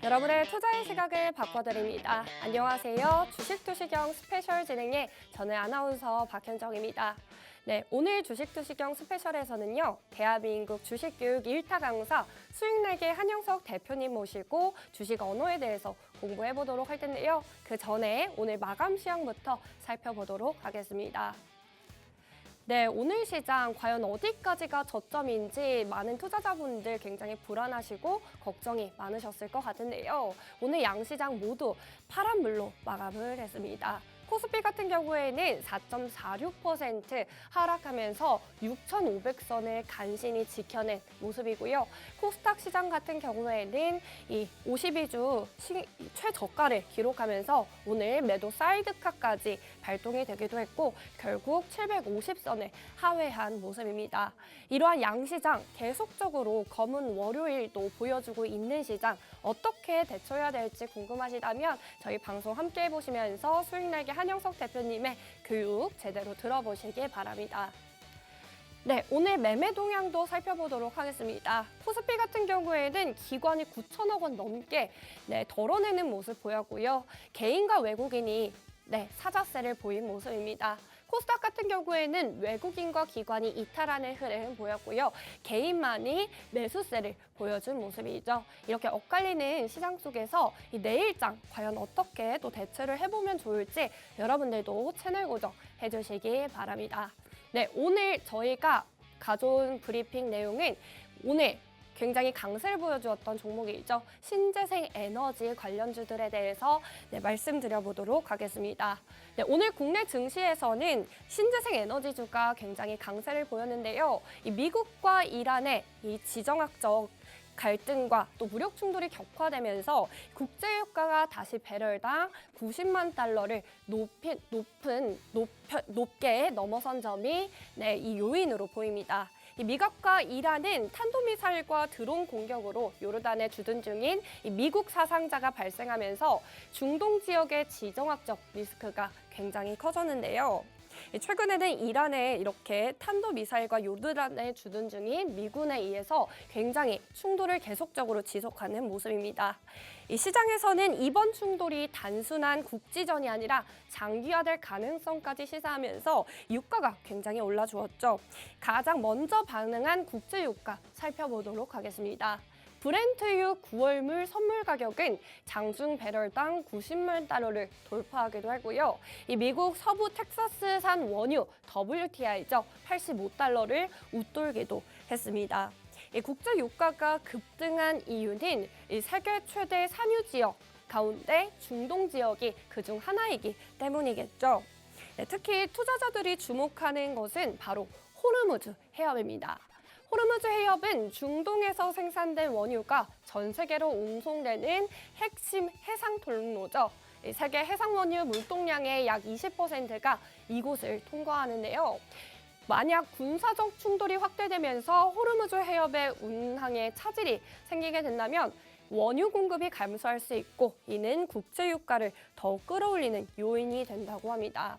여러분의 투자의 시각을 바꿔드립니다. 안녕하세요. 주식투시경 스페셜 진행의 저는 아나운서 박현정입니다. 네, 오늘 주식투시경 스페셜에서는요. 대한민국 주식교육 1타 강사 수익날개 한영석 대표님 모시고 주식 언어에 대해서 공부해보도록 할 텐데요. 그 전에 오늘 마감 시황부터 살펴보도록 하겠습니다. 네, 오늘 시장 과연 어디까지가 저점인지 많은 투자자분들 굉장히 불안하시고 걱정이 많으셨을 것 같은데요. 오늘 양시장 모두 파란물로 마감을 했습니다. 코스피 같은 경우에는 4.46% 하락하면서 6,500선을 간신히 지켜낸 모습이고요. 코스닥 시장 같은 경우에는 이 52주 최저가를 기록하면서 오늘 매도 사이드카까지 발동이 되기도 했고 결국 750선을 하회한 모습입니다. 이러한 양시장 계속적으로 검은 월요일도 보여주고 있는 시장 어떻게 대처해야 될지 궁금하시다면 저희 방송 함께 해보시면서 수익날개 한영석 대표님의 교육 제대로 들어보시길 바랍니다. 네, 오늘 매매 동향도 살펴보도록 하겠습니다. 코스피 같은 경우에는 기관이 9천억 원 넘게 덜어내는 모습 보였고요. 개인과 외국인이 사자세를 보인 모습입니다. 코스닥 같은 경우에는 외국인과 기관이 이탈하는 흐름 보였고요. 개인만이 매수세를 보여준 모습이죠. 이렇게 엇갈리는 시장 속에서 이 내일장 과연 어떻게 또 대처를 해보면 좋을지 여러분들도 채널 고정 해주시기 바랍니다. 네, 오늘 저희가 가져온 브리핑 내용은 오늘 굉장히 강세를 보여주었던 종목이죠. 신재생 에너지 관련주들에 대해서 말씀드려보도록 하겠습니다. 네, 오늘 국내 증시에서는 신재생 에너지주가 굉장히 강세를 보였는데요. 이 미국과 이란의 이 지정학적 갈등과 또 무력 충돌이 격화되면서 국제유가가 다시 배럴당 90만 달러를 높게 넘어선 점이 이 요인으로 보입니다. 이 미국과 이란은 탄도미사일과 드론 공격으로 요르단에 주둔 중인 이 미국 사상자가 발생하면서 중동 지역의 지정학적 리스크가 굉장히 커졌는데요. 최근에는 이란에 이렇게 탄도미사일과 요르단에 주둔 중인 미군에 의해서 굉장히 충돌을 계속적으로 지속하는 모습입니다. 이 시장에서는 이번 충돌이 단순한 국지전이 아니라 장기화될 가능성까지 시사하면서 유가가 굉장히 올라주었죠. 가장 먼저 반응한 국제유가 살펴보도록 하겠습니다. 브렌트유 9월물 선물 가격은 장중 배럴당 90만 달러를 돌파하기도 하고요. 이 미국 서부 텍사스산 원유 WTI죠. 85달러를 웃돌기도 했습니다. 이 국제 유가가 급등한 이유는 이 세계 최대 산유 지역 가운데 중동 지역이 그중 하나이기 때문이겠죠. 특히 투자자들이 주목하는 것은 바로 호르무즈 해협입니다. 호르무즈 해협은 중동에서 생산된 원유가 전 세계로 운송되는 핵심 해상 통로죠. 세계 해상 원유 물동량의 약 20%가 이곳을 통과하는데요. 만약 군사적 충돌이 확대되면서 호르무즈 해협의 운항에 차질이 생기게 된다면 원유 공급이 감소할 수 있고 이는 국제 유가를 더욱 끌어올리는 요인이 된다고 합니다.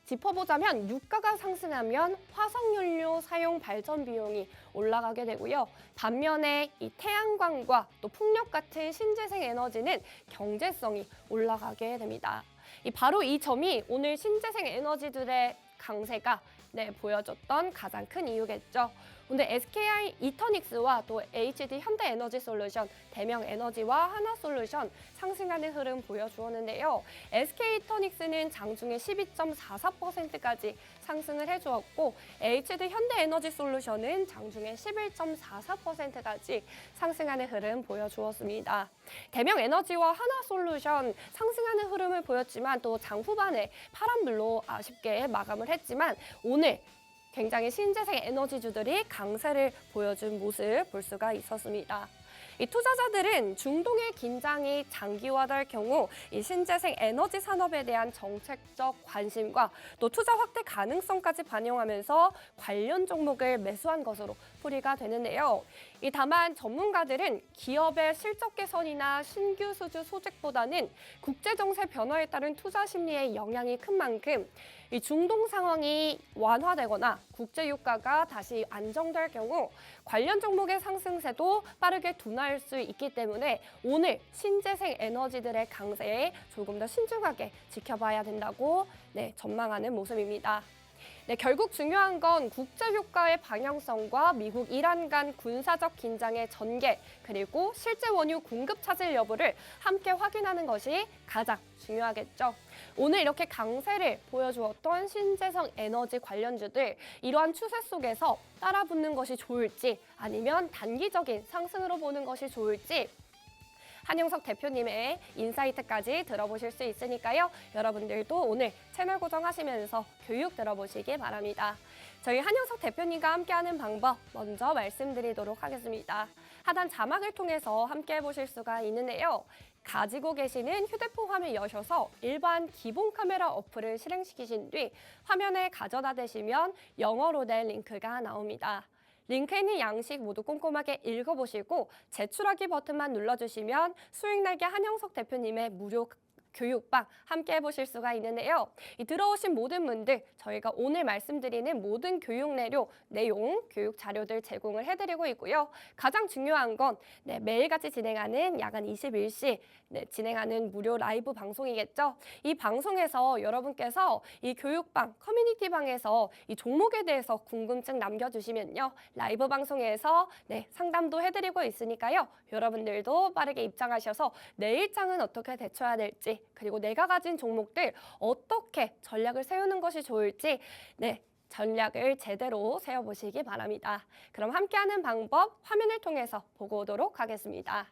짚어보자면 유가가 상승하면 화석연료 사용 발전 비용이 올라가게 되고요. 반면에 이 태양광과 또 풍력 같은 신재생 에너지는 경제성이 올라가게 됩니다. 바로 이 점이 오늘 신재생 에너지들의 강세가 보여줬던 가장 큰 이유겠죠. 근데 SKI 이터닉스와 또 HD 현대에너지솔루션, 대명에너지와 하나솔루션 상승하는 흐름 보여주었는데요. SK 이터닉스는 장중에 12.44%까지 상승을 해주었고 HD 현대에너지솔루션은 장중에 11.44%까지 상승하는 흐름 보여주었습니다. 대명에너지와 하나솔루션 상승하는 흐름을 보였지만 또 장 후반에 파란불로 아쉽게 마감을 했지만 오늘 굉장히 신재생 에너지주들이 강세를 보여준 모습 볼 수가 있었습니다. 이 투자자들은 중동의 긴장이 장기화될 경우 이 신재생 에너지 산업에 대한 정책적 관심과 또 투자 확대 가능성까지 반영하면서 관련 종목을 매수한 것으로 풀이가 되는데요. 다만 전문가들은 기업의 실적 개선이나 신규 수주 소식보다는 국제 정세 변화에 따른 투자 심리의 영향이 큰 만큼 이 중동 상황이 완화되거나 국제 유가가 다시 안정될 경우 관련 종목의 상승세도 빠르게 두 둔화할 수 있기 때문에 오늘 신재생 에너지들의 강세에 조금 더 신중하게 지켜봐야 된다고 전망하는 모습입니다. 결국 중요한 건 국제유가의 방향성과 미국 이란 간 군사적 긴장의 전개, 그리고 실제 원유 공급 차질 여부를 함께 확인하는 것이 가장 중요하겠죠. 오늘 이렇게 강세를 보여주었던 신재생 에너지 관련주들, 이러한 추세 속에서 따라붙는 것이 좋을지 아니면 단기적인 상승으로 보는 것이 좋을지 한영석 대표님의 인사이트까지 들어보실 수 있으니까요. 여러분들도 오늘 채널 고정하시면서 교육 들어보시기 바랍니다. 저희 한영석 대표님과 함께하는 방법 먼저 말씀드리도록 하겠습니다. 하단 자막을 통해서 함께 해보실 수가 있는데요. 가지고 계시는 휴대폰 화면 여셔서 일반 기본 카메라 어플을 실행시키신 뒤 화면에 가져다 대시면 영어로 된 링크가 나옵니다. 링크에 있는 양식 모두 꼼꼼하게 읽어보시고 제출하기 버튼만 눌러주시면 수익날개 한영석 대표님의 무료 교육방 함께 해보실 수가 있는데요. 들어오신 모든 분들 저희가 오늘 말씀드리는 모든 교육 내용, 교육 자료들 제공을 해드리고 있고요. 가장 중요한 건 매일같이 진행하는 야간 21시 진행하는 무료 라이브 방송이겠죠. 이 방송에서 여러분께서 이 교육방, 커뮤니티방에서 이 종목에 대해서 궁금증 남겨주시면요. 라이브 방송에서 상담도 해드리고 있으니까요. 여러분들도 빠르게 입장하셔서 내일장은 어떻게 대처해야 될지, 그리고 내가 가진 종목들 어떻게 전략을 세우는 것이 좋을지 전략을 제대로 세워보시기 바랍니다. 그럼 함께하는 방법 화면을 통해서 보고 오도록 하겠습니다.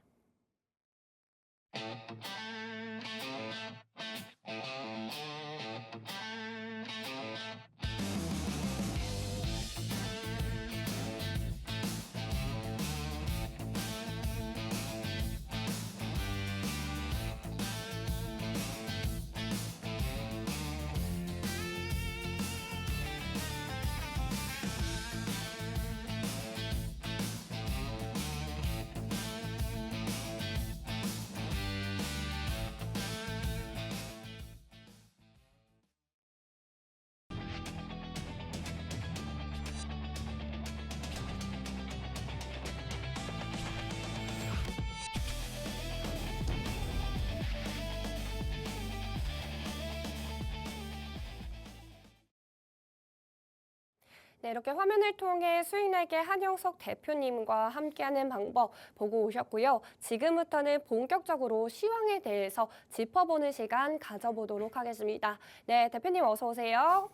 이렇게 화면을 통해 수익날개 한영석 대표님과 함께하는 방법 보고 오셨고요. 지금부터는 본격적으로 시황에 대해서 짚어보는 시간 가져보도록 하겠습니다. 대표님 어서 오세요.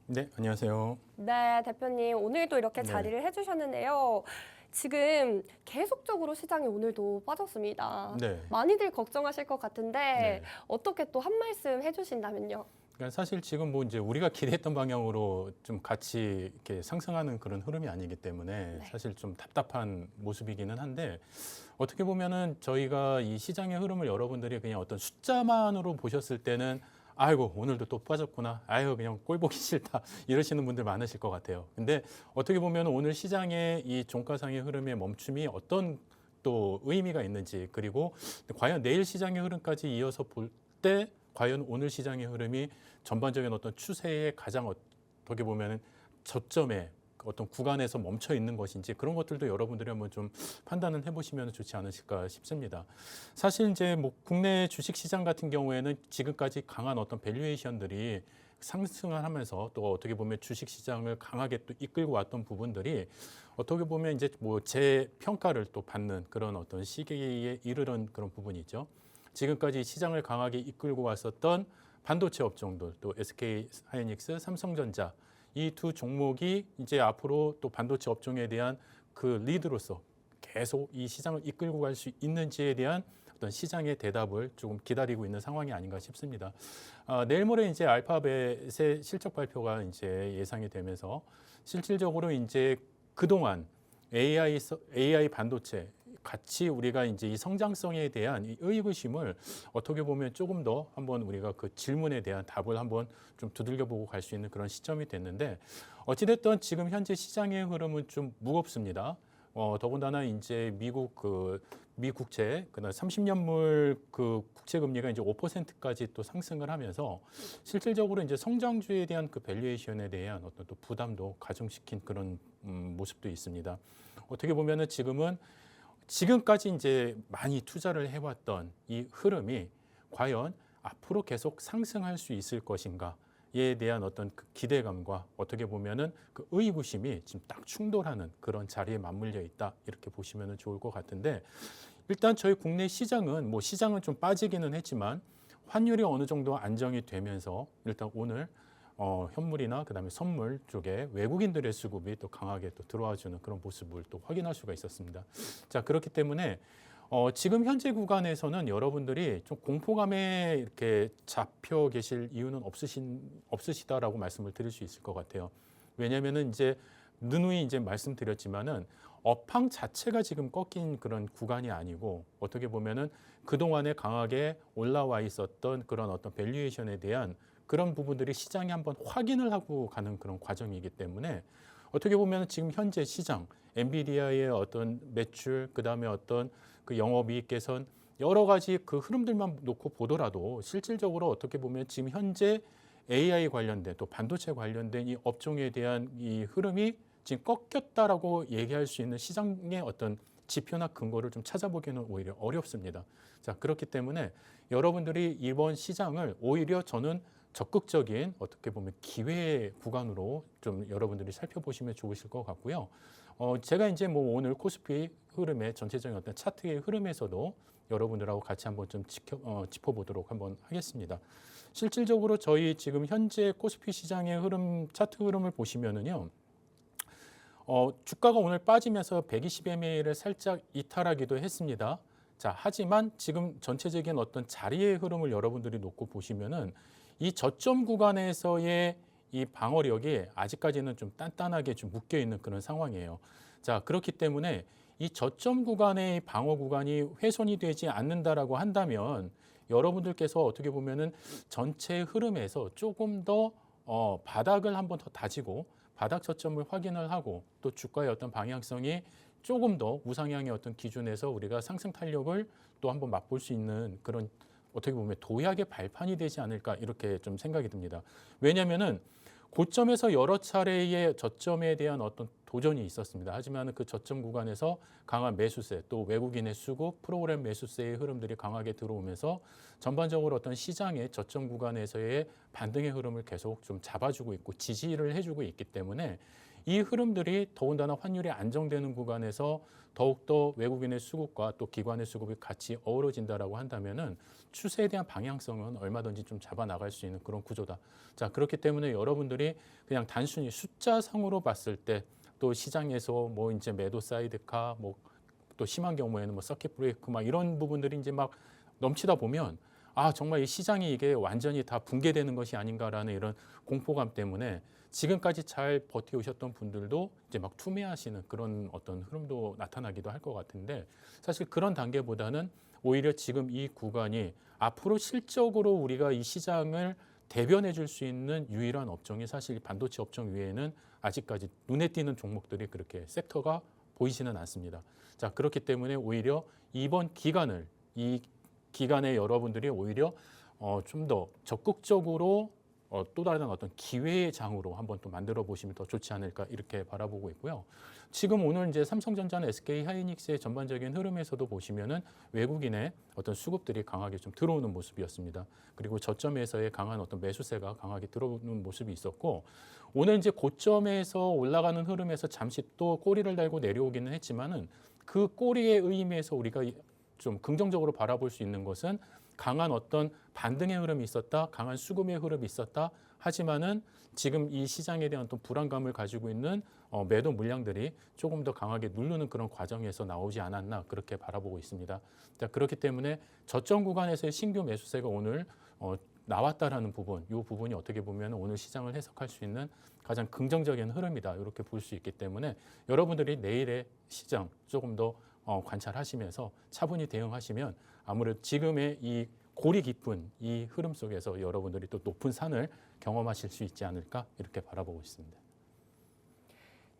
네, 안녕하세요. 대표님 오늘도 이렇게 자리를 해주셨는데요. 지금 계속적으로 시장이 오늘도 빠졌습니다. 많이들 걱정하실 것 같은데 어떻게 또 한 말씀 해주신다면요? 그러니까 사실 지금 뭐 이제 우리가 기대했던 방향으로 좀 같이 이렇게 상승하는 그런 흐름이 아니기 때문에 사실 좀 답답한 모습이기는 한데 어떻게 보면은 저희가 이 시장의 흐름을 여러분들이 그냥 어떤 숫자만으로 보셨을 때는 아이고 오늘도 또 빠졌구나, 아유 그냥 꼴 보기 싫다 이러시는 분들 많으실 것 같아요. 근데 어떻게 보면 오늘 시장의 이 종가상의 흐름의 멈춤이 어떤 또 의미가 있는지, 그리고 과연 내일 시장의 흐름까지 이어서 볼 때 과연 오늘 시장의 흐름이 전반적인 어떤 추세의 가장 어떻게 보면 저점에 어떤 구간에서 멈춰 있는 것인지, 그런 것들도 여러분들이 한번 좀 판단을 해보시면 좋지 않으실까 싶습니다. 사실 이제 뭐 국내 주식 시장 같은 경우에는 지금까지 강한 어떤 밸류에이션들이 상승을 하면서 또 어떻게 보면 주식 시장을 강하게 또 이끌고 왔던 부분들이 어떻게 보면 이제 뭐 재평가를 또 받는 그런 어떤 시기에 이르는 그런 부분이죠. 지금까지 시장을 강하게 이끌고 왔었던 반도체 업종들, 또 SK 하이닉스, 삼성전자, 이 두 종목이 이제 앞으로 또 반도체 업종에 대한 그 리드로서 계속 이 시장을 이끌고 갈 수 있는지에 대한 어떤 시장의 대답을 조금 기다리고 있는 상황이 아닌가 싶습니다. 내일 모레 이제 알파벳의 실적 발표가 이제 예상이 되면서 실질적으로 이제 그동안 AI 반도체 같이 우리가 이제 이 성장성에 대한 이 의구심을 어떻게 보면 조금 더 한번 우리가 그 질문에 대한 답을 한번 좀 두들겨보고 갈 수 있는 그런 시점이 됐는데, 어찌됐든 지금 현재 시장의 흐름은 좀 무겁습니다. 더군다나 이제 미국채, 그다음 30년물 그 국채 금리가 이제 5%까지 또 상승을 하면서 실질적으로 이제 성장주에 대한 그 밸류에이션에 대한 어떤 또 부담도 가중시킨 그런 모습도 있습니다. 어떻게 보면은 지금은 지금까지 이제 많이 투자를 해왔던 이 흐름이 과연 앞으로 계속 상승할 수 있을 것인가에 대한 어떤 그 기대감과 어떻게 보면은 그 의구심이 지금 딱 충돌하는 그런 자리에 맞물려 있다 이렇게 보시면 좋을 것 같은데 일단 저희 국내 시장은 뭐 시장은 좀 빠지기는 했지만 환율이 어느 정도 안정이 되면서 일단 오늘 현물이나 그다음에 선물 쪽에 외국인들의 수급이 또 강하게 또 들어와주는 그런 모습을 또 확인할 수가 있었습니다. 자 그렇기 때문에 지금 현재 구간에서는 여러분들이 좀 공포감에 이렇게 잡혀 계실 이유는 없으시다라고 말씀을 드릴 수 있을 것 같아요. 왜냐하면은 이제 누누이 이제 말씀드렸지만은 업황 자체가 지금 꺾인 그런 구간이 아니고 어떻게 보면은 그동안에 강하게 올라와 있었던 그런 어떤 밸류에이션에 대한 그런 부분들이 시장이 한번 확인을 하고 가는 그런 과정이기 때문에 어떻게 보면 지금 현재 시장, 엔비디아의 어떤 매출, 그다음에 어떤 그 영업이익 개선 여러 가지 그 흐름들만 놓고 보더라도 실질적으로 어떻게 보면 지금 현재 AI 관련된 또 반도체 관련된 이 업종에 대한 이 흐름이 지금 꺾였다라고 얘기할 수 있는 시장의 어떤 지표나 근거를 좀 찾아보기는 오히려 어렵습니다. 자, 그렇기 때문에 여러분들이 이번 시장을 오히려 저는 적극적인 어떻게 보면 기회 구간으로 좀 여러분들이 살펴보시면 좋으실 것 같고요. 제가 이제 뭐 오늘 코스피 흐름의 전체적인 어떤 차트의 흐름에서도 여러분들하고 같이 한번 좀 짚어보도록 한번 하겠습니다. 실질적으로 저희 지금 현재 코스피 시장의 흐름, 차트 흐름을 보시면은요. 주가가 오늘 빠지면서 120MA를 살짝 이탈하기도 했습니다. 자, 하지만 지금 전체적인 어떤 자리의 흐름을 여러분들이 놓고 보시면은 이 저점 구간에서의 이 방어력이 아직까지는 좀 단단하게 좀 묶여 있는 그런 상황이에요. 자, 그렇기 때문에 이 저점 구간의 방어 구간이 훼손이 되지 않는다라고 한다면 여러분들께서 어떻게 보면은 전체 흐름에서 조금 더 바닥을 한번 더 다지고 바닥 저점을 확인을 하고 또 주가의 어떤 방향성이 조금 더 우상향의 어떤 기준에서 우리가 상승 탄력을 또 한번 맛볼 수 있는 그런 어떻게 보면 도약의 발판이 되지 않을까 이렇게 좀 생각이 듭니다. 왜냐하면은 고점에서 여러 차례의 저점에 대한 어떤 도전이 있었습니다. 하지만 그 저점 구간에서 강한 매수세 또 외국인의 수급 프로그램 매수세의 흐름들이 강하게 들어오면서 전반적으로 어떤 시장의 저점 구간에서의 반등의 흐름을 계속 좀 잡아주고 있고 지지를 해주고 있기 때문에 이 흐름들이 더군다나 환율이 안정되는 구간에서 더욱더 외국인의 수급과 또 기관의 수급이 같이 어우러진다라고 한다면은 추세에 대한 방향성은 얼마든지 좀 잡아 나갈 수 있는 그런 구조다. 자, 그렇기 때문에 여러분들이 그냥 단순히 숫자상으로 봤을 때 또 시장에서 뭐 이제 매도 사이드카 뭐 또 심한 경우에는 뭐 서킷 브레이크 막 이런 부분들이 이제 막 넘치다 보면 아, 정말 이 시장이 이게 완전히 다 붕괴되는 것이 아닌가라는 이런 공포감 때문에 지금까지 잘 버텨오셨던 분들도 이제 막 투매하시는 그런 어떤 흐름도 나타나기도 할 것 같은데 사실 그런 단계보다는 오히려 지금 이 구간이 앞으로 실적으로 우리가 이 시장을 대변해 줄 수 있는 유일한 업종이 사실 반도체 업종 외에는 아직까지 눈에 띄는 종목들이 그렇게 섹터가 보이지는 않습니다. 자, 그렇기 때문에 오히려 이번 기간을 이 기간에 여러분들이 오히려 좀 더 적극적으로 또 다른 어떤 기회의 장으로 한번 또 만들어 보시면 더 좋지 않을까 이렇게 바라보고 있고요. 지금 오늘 이제 삼성전자나 SK 하이닉스의 전반적인 흐름에서도 보시면은 외국인의 어떤 수급들이 강하게 좀 들어오는 모습이었습니다. 그리고 저점에서의 강한 어떤 매수세가 강하게 들어오는 모습이 있었고 오늘 이제 고점에서 올라가는 흐름에서 잠시 또 꼬리를 달고 내려오기는 했지만은 그 꼬리의 의미에서 우리가 좀 긍정적으로 바라볼 수 있는 것은 강한 어떤 반등의 흐름이 있었다, 강한 수급의 흐름이 있었다. 하지만은 지금 이 시장에 대한 어떤 불안감을 가지고 있는 매도 물량들이 조금 더 강하게 누르는 그런 과정에서 나오지 않았나 그렇게 바라보고 있습니다. 자, 그렇기 때문에 저점 구간에서의 신규 매수세가 오늘 나왔다라는 부분, 이 부분이 어떻게 보면 오늘 시장을 해석할 수 있는 가장 긍정적인 흐름이다 이렇게 볼 수 있기 때문에 여러분들이 내일의 시장 조금 더 관찰하시면서 차분히 대응하시면 아무래도 지금의 이 골이 깊은 이 흐름 속에서 여러분들이 또 높은 산을 경험하실 수 있지 않을까 이렇게 바라보고 있습니다.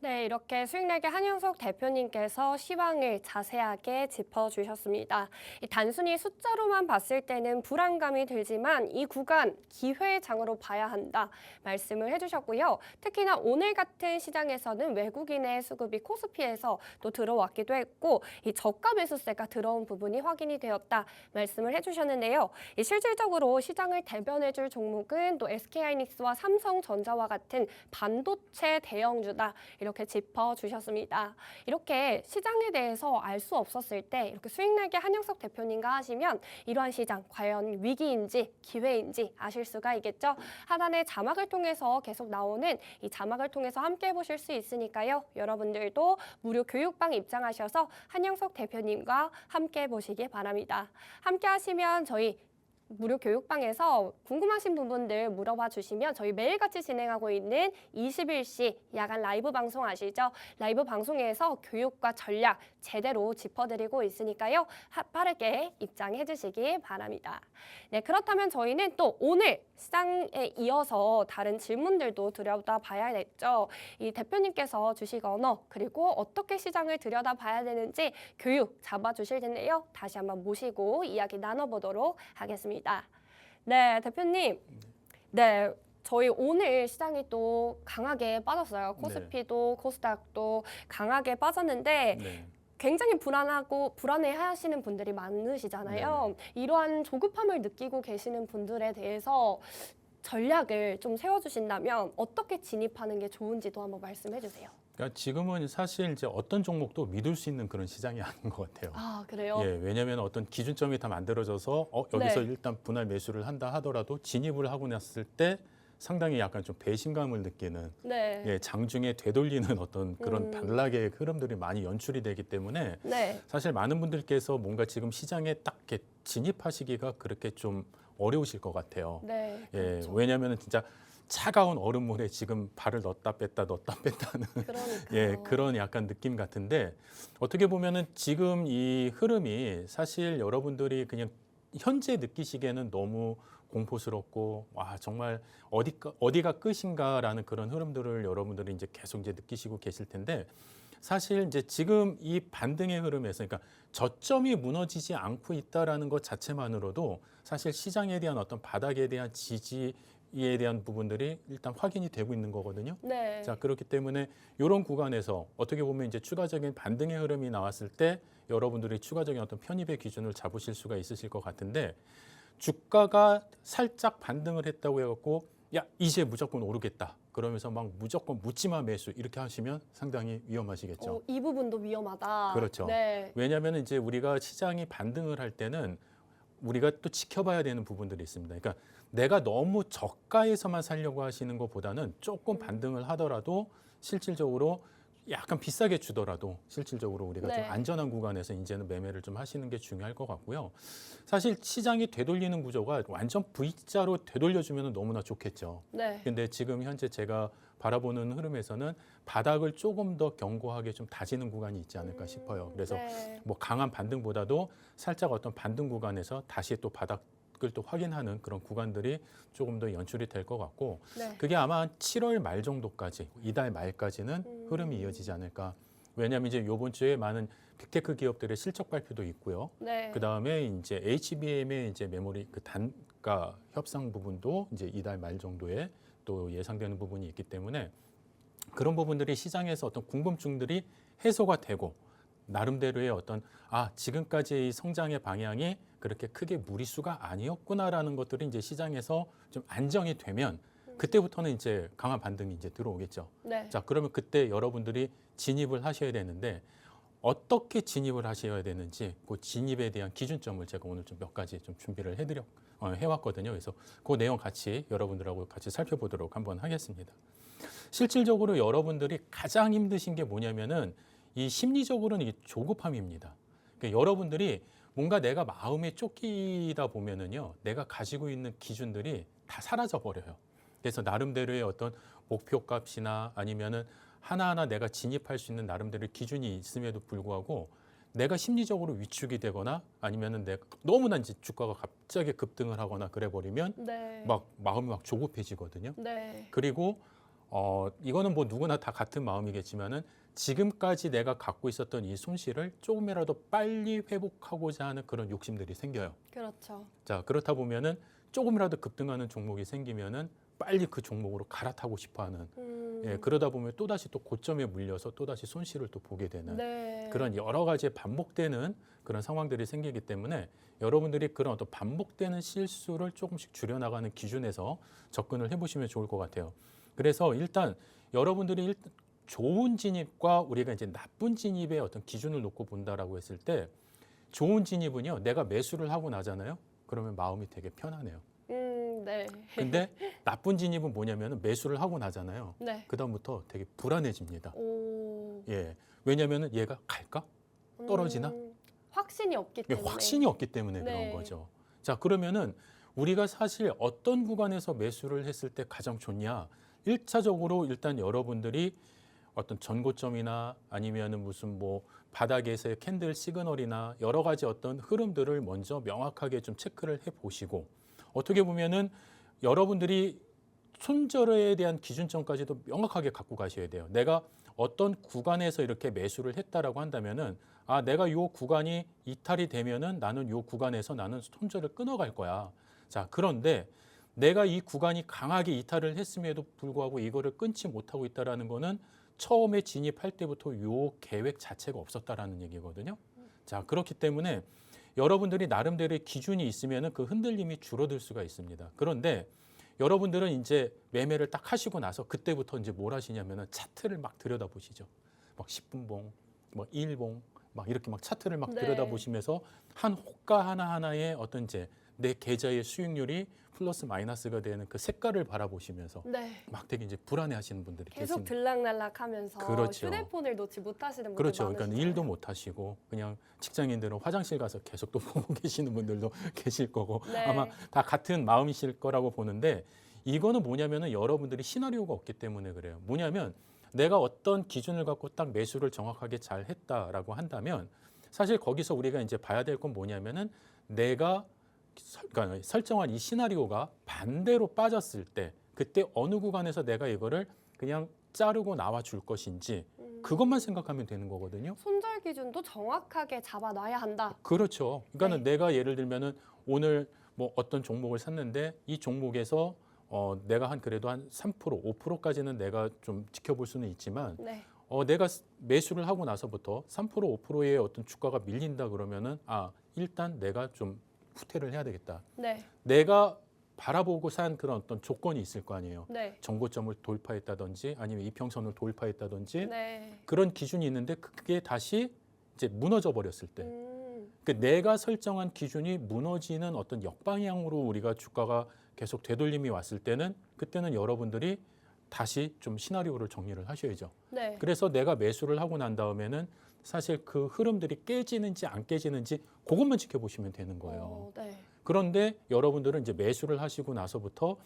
네, 이렇게 수익내기 한영석 대표님께서 시황을 자세하게 짚어주셨습니다. 단순히 숫자로만 봤을 때는 불안감이 들지만 이 구간 기회장으로 봐야 한다 말씀을 해주셨고요. 특히나 오늘 같은 시장에서는 외국인의 수급이 코스피에서 또 들어왔기도 했고 이 저가 매수세가 들어온 부분이 확인이 되었다 말씀을 해주셨는데요. 실질적으로 시장을 대변해줄 종목은 또 SK하이닉스와 삼성전자와 같은 반도체 대형주다. 이렇게 짚어주셨습니다. 이렇게 시장에 대해서 알 수 없었을 때 이렇게 수익내기 한영석 대표님과 하시면 이러한 시장 과연 위기인지 기회인지 아실 수가 있겠죠. 하단의 자막을 통해서 계속 나오는 이 자막을 통해서 함께 해보실 수 있으니까요. 여러분들도 무료 교육방 입장하셔서 한영석 대표님과 함께 해보시기 바랍니다. 함께 하시면 저희 무료 교육방에서 궁금하신 부분들 물어봐 주시면 저희 매일같이 진행하고 있는 21시 야간 라이브 방송 아시죠? 라이브 방송에서 교육과 전략 제대로 짚어드리고 있으니까요. 빠르게 입장해 주시기 바랍니다. 네, 그렇다면 저희는 또 오늘 시장에 이어서 다른 질문들도 들여다봐야겠죠. 이 대표님께서 주식 언어 그리고 어떻게 시장을 들여다봐야 되는지 교육 잡아주실 텐데요. 다시 한번 모시고 이야기 나눠보도록 하겠습니다. 네, 대표님. 네, 저희 오늘 시장이 또 강하게 빠졌어요. 코스피도 코스닥도 강하게 빠졌는데 네. 굉장히 불안하고 불안해하시는 분들이 많으시잖아요. 이러한 조급함을 느끼고 계시는 분들에 대해서 전략을 좀 세워주신다면 어떻게 진입하는 게 좋은지도 한번 말씀해 주세요. 그러니까 지금은 사실 이제 어떤 종목도 믿을 수 있는 그런 시장이 아닌 것 같아요. 아, 그래요? 예, 왜냐하면 어떤 기준점이 다 만들어져서 여기서 네. 일단 분할 매수를 한다 하더라도 진입을 하고 났을 때 상당히 약간 좀 배신감을 느끼는 네. 예, 장중에 되돌리는 어떤 그런 반락의 흐름들이 많이 연출이 되기 때문에 네. 사실 많은 분들께서 뭔가 지금 시장에 딱 이렇게 진입하시기가 그렇게 좀 어려우실 것 같아요. 네. 예, 그렇죠. 왜냐하면 진짜 차가운 얼음물에 지금 발을 넣었다 뺐다 하는 그러니까요. 예, 그런 약간 느낌 같은데 어떻게 보면은 지금 이 흐름이 사실 여러분들이 그냥 현재 느끼시기에는 너무 공포스럽고 와 정말 어디가 끝인가라는 그런 흐름들을 여러분들이 이제 계속 이제 느끼시고 계실 텐데 사실 이제 지금 이 반등의 흐름에서 그러니까 저점이 무너지지 않고 있다라는 것 자체만으로도 사실 시장에 대한 어떤 바닥에 대한 지지에 대한 부분들이 일단 확인이 되고 있는 거거든요. 네. 자, 그렇기 때문에 이런 구간에서 어떻게 보면 이제 추가적인 반등의 흐름이 나왔을 때 여러분들이 추가적인 어떤 편입의 기준을 잡으실 수가 있으실 것 같은데 주가가 살짝 반등을 했다고 해갖고 야 이제 무조건 오르겠다 그러면서 막 무조건 묻지마 매수 이렇게 하시면 상당히 위험하시겠죠. 이 부분도 위험하다. 그렇죠. 네. 왜냐하면 이제 우리가 시장이 반등을 할 때는 우리가 또 지켜봐야 되는 부분들이 있습니다. 그러니까 내가 너무 저가에서만 살려고 하시는 것보다는 조금 반등을 하더라도 실질적으로 약간 비싸게 주더라도 실질적으로 우리가 네. 좀 안전한 구간에서 이제는 매매를 좀 하시는 게 중요할 것 같고요. 사실 시장이 되돌리는 구조가 완전 V자로 되돌려주면 너무나 좋겠죠. 네. 근데 지금 현재 제가 바라보는 흐름에서는 바닥을 조금 더 견고하게 좀 다지는 구간이 있지 않을까 싶어요. 그래서 네. 뭐 강한 반등보다도 살짝 어떤 반등 구간에서 다시 또 바닥을 또 확인하는 그런 구간들이 조금 더 연출이 될 것 같고 네. 그게 아마 7월 말 정도까지 이달 말까지는 흐름이 이어지지 않을까. 왜냐하면 이제 이번 주에 많은 빅테크 기업들의 실적 발표도 있고요. 네. 그 다음에 이제 HBM의 이제 메모리 그 단가 협상 부분도 이제 이달 말 정도에 또 예상되는 부분이 있기 때문에 그런 부분들이 시장에서 어떤 궁금증들이 해소가 되고 나름대로의 어떤 지금까지의 성장의 방향이 그렇게 크게 무리수가 아니었구나라는 것들이 이제 시장에서 좀 안정이 되면 그때부터는 이제 강한 반등이 이제 들어오겠죠. 네. 자, 그러면 그때 여러분들이 진입을 하셔야 되는데 어떻게 진입을 하셔야 되는지 그 진입에 대한 기준점을 제가 오늘 좀 몇 가지 좀 준비를 해왔거든요. 그래서 그 내용 같이 여러분들하고 같이 살펴보도록 한번 하겠습니다. 실질적으로 여러분들이 가장 힘드신 게 뭐냐면은 이 심리적으로는 이 조급함입니다. 그러니까 여러분들이 뭔가 내가 마음에 쫓기다 보면은요, 내가 가지고 있는 기준들이 다 사라져 버려요. 그래서 나름대로의 어떤 목표값이나 아니면은 하나하나 내가 진입할 수 있는 나름대로의 기준이 있음에도 불구하고 내가 심리적으로 위축이 되거나 아니면은 내가 너무나 이제 주가가 갑자기 급등을 하거나 그래 버리면 네. 막 마음이 막 조급해지거든요. 네. 그리고 이거는 뭐 누구나 다 같은 마음이겠지만은 지금까지 내가 갖고 있었던 이 손실을 조금이라도 빨리 회복하고자 하는 그런 욕심들이 생겨요. 그렇죠. 자, 그렇다 보면은 조금이라도 급등하는 종목이 생기면은 빨리 그 종목으로 갈아타고 싶어하는. 예, 그러다 보면 또다시 또 고점에 물려서 또다시 손실을 또 보게 되는 네. 그런 여러 가지 반복되는 그런 상황들이 생기기 때문에 여러분들이 그런 어떤 반복되는 실수를 조금씩 줄여나가는 기준에서 접근을 해보시면 좋을 것 같아요. 그래서 일단 여러분들이 좋은 진입과 우리가 이제 나쁜 진입의 어떤 기준을 놓고 본다라고 했을 때 좋은 진입은요, 내가 매수를 하고 나잖아요. 그러면 마음이 되게 편하네요. 네. 근데 나쁜 진입은 뭐냐면 매수를 하고 나잖아요. 네. 그다음부터 되게 불안해집니다. 오. 예. 왜냐면은 얘가 갈까? 떨어지나? 확신이 없기 이게 때문에. 확신이 없기 때문에 네. 그런 거죠. 자, 그러면은 우리가 사실 어떤 구간에서 매수를 했을 때 가장 좋냐? 1차적으로 일단 여러분들이 어떤 전고점이나 아니면은 무슨 뭐 바닥에서의 캔들 시그널이나 여러 가지 어떤 흐름들을 먼저 명확하게 좀 체크를 해 보시고 어떻게 보면은 여러분들이 손절에 대한 기준점까지도 명확하게 갖고 가셔야 돼요. 내가 어떤 구간에서 이렇게 매수를 했다라고 한다면은 아, 내가 요 구간이 이탈이 되면은 나는 요 구간에서 나는 손절을 끊어갈 거야. 자, 그런데 내가 이 구간이 강하게 이탈을 했음에도 불구하고 이거를 끊지 못하고 있다라는 거는 처음에 진입할 때부터 요 계획 자체가 없었다라는 얘기거든요. 자, 그렇기 때문에 여러분들이 나름대로의 기준이 있으면은 그 흔들림이 줄어들 수가 있습니다. 그런데 여러분들은 이제 매매를 딱 하시고 나서 그때부터 이제 뭘 하시냐면은 차트를 막 들여다보시죠. 막 10분봉, 뭐 1봉, 막 이렇게 막 차트를 막 네. 들여다보시면서 한 호가 하나하나의 어떤 이제 내 계좌의 수익률이 플러스 마이너스가 되는 그 색깔을 바라보시면서 네. 막 되게 이제 불안해하시는 분들이 계속 계십니다. 들락날락하면서 그렇죠. 휴대폰을 놓지 못하시는 분들 그렇죠. 많으시죠. 그러니까 일도 못 하시고 그냥 직장인들은 화장실 가서 계속 또 보고 계시는 분들도 계실 거고 네. 아마 다 같은 마음이실 거라고 보는데 이거는 뭐냐면은 여러분들이 시나리오가 없기 때문에 그래요. 뭐냐면 내가 어떤 기준을 갖고 딱 매수를 정확하게 잘 했다라고 한다면 사실 거기서 우리가 이제 봐야 될 건 뭐냐면은 내가 그러니까 설정한 이 시나리오가 반대로 빠졌을 때 그때 어느 구간에서 내가 이거를 그냥 자르고 나와 줄 것인지 그것만 생각하면 되는 거거든요. 손절 기준도 정확하게 잡아놔야 한다. 그렇죠. 그러니까는 네. 내가 예를 들면은 오늘 뭐 어떤 종목을 샀는데 이 종목에서 내가 한 그래도 한 3%, 5%까지는 내가 좀 지켜볼 수는 있지만 네. 내가 매수를 하고 나서부터 3%, 5%의 어떤 주가가 밀린다 그러면은 일단 내가 좀 후퇴를 해야 되겠다. 네. 내가 바라보고 산 그런 어떤 조건이 있을 거 아니에요. 네. 정고점을 돌파했다든지 아니면 이평선을 돌파했다든지 네. 그런 기준이 있는데 그게 다시 이제 무너져 버렸을 때 그러니까 내가 설정한 기준이 무너지는 어떤 역방향으로 우리가 주가가 계속 되돌림이 왔을 때는 그때는 여러분들이 다시 좀 시나리오를 정리를 하셔야죠. 네. 그래서 내가 매수를 하고 난 다음에는 사실 그 흐름들이 깨지는지 안 깨지는지 그것만 지켜보시면 되는 거예요. 네. 그런데 여러분들은 이제 매수를 하시고 나서부터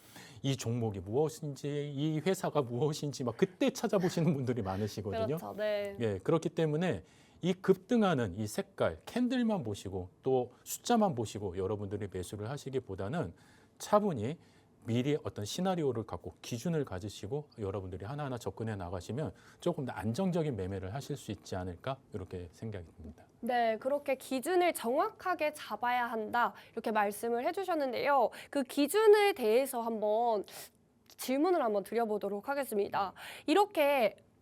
이 종목이 무엇인지 이 회사가 무엇인지 막 그때 찾아보시는 분들이 많으시거든요. 그렇죠. 네. 예, 그렇기 때문에 이 급등하는 이 색깔, 캔들만 보시고 또 숫자만 보시고 여러분들이 매수를 하시기보다는 차분히 미리 어떤 시나리오를 갖고 기준을 가지시고 여러분들이 하나하나 접근해 나가시면 조금 더 안정적인 매매를 하실 수 있지 않을까 이렇게 생각이 듭니다. 네, 그렇게 기준을 정확하게 잡아야 한다. 이렇게 말씀을 해주셨는데요. 그 기준에 대해서 한번 질문을 한번 드려보도록 하겠습니다.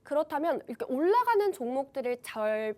그렇다면 이렇게 올라가는 종목들을 잘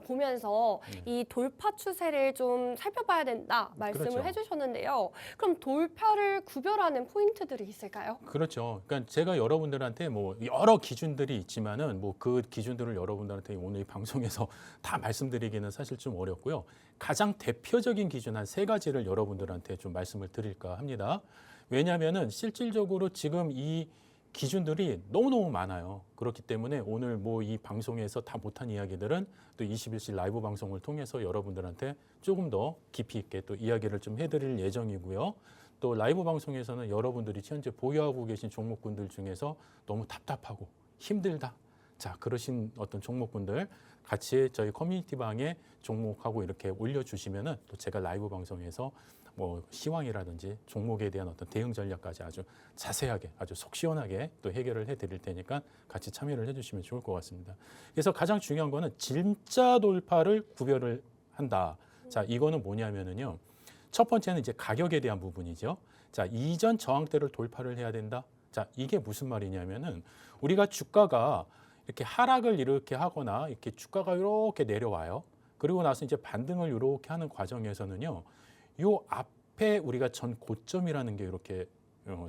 보면서 이 돌파 추세를 좀 살펴봐야 된다 말씀을 그렇죠. 해주셨는데요. 그럼 돌파를 구별하는 포인트들이 있을까요? 그렇죠. 그러니까 제가 여러분들한테 뭐 여러 기준들이 있지만은 뭐 그 기준들을 여러분들한테 오늘 이 방송에서 다 말씀드리기는 사실 좀 어렵고요. 가장 대표적인 기준 한 3가지를 여러분들한테 좀 말씀을 드릴까 합니다. 왜냐하면은 실질적으로 지금 이 기준들이 너무너무 많아요. 그렇기 때문에 오늘 뭐 이 방송에서 다 못한 이야기들은 또 21시 라이브 방송을 통해서 여러분들한테 조금 더 깊이 있게 또 이야기를 좀 해드릴 예정이고요. 또 라이브 방송에서는 여러분들이 현재 보유하고 계신 종목군들 중에서 너무 답답하고 힘들다. 자, 그러신 어떤 종목군들 같이 저희 커뮤니티 방에 종목하고 이렇게 올려주시면은 또 제가 라이브 방송에서 뭐 시황이라든지 종목에 대한 어떤 대응 전략까지 아주 자세하게 아주 속 시원하게 또 해결을 해드릴 테니까 같이 참여를 해주시면 좋을 것 같습니다. 그래서 가장 중요한 거는 진짜 돌파를 구별을 한다. 자, 이거는 뭐냐면은요. 첫 번째는 이제 가격에 대한 부분이죠. 자, 이전 저항대를 돌파를 해야 된다. 자, 이게 무슨 말이냐면은 우리가 주가가 이렇게 하락을 이렇게 하거나 이렇게 주가가 이렇게 내려와요. 그리고 나서 이제 반등을 이렇게 하는 과정에서는요. 요 앞에 우리가 전 고점이라는 게 이렇게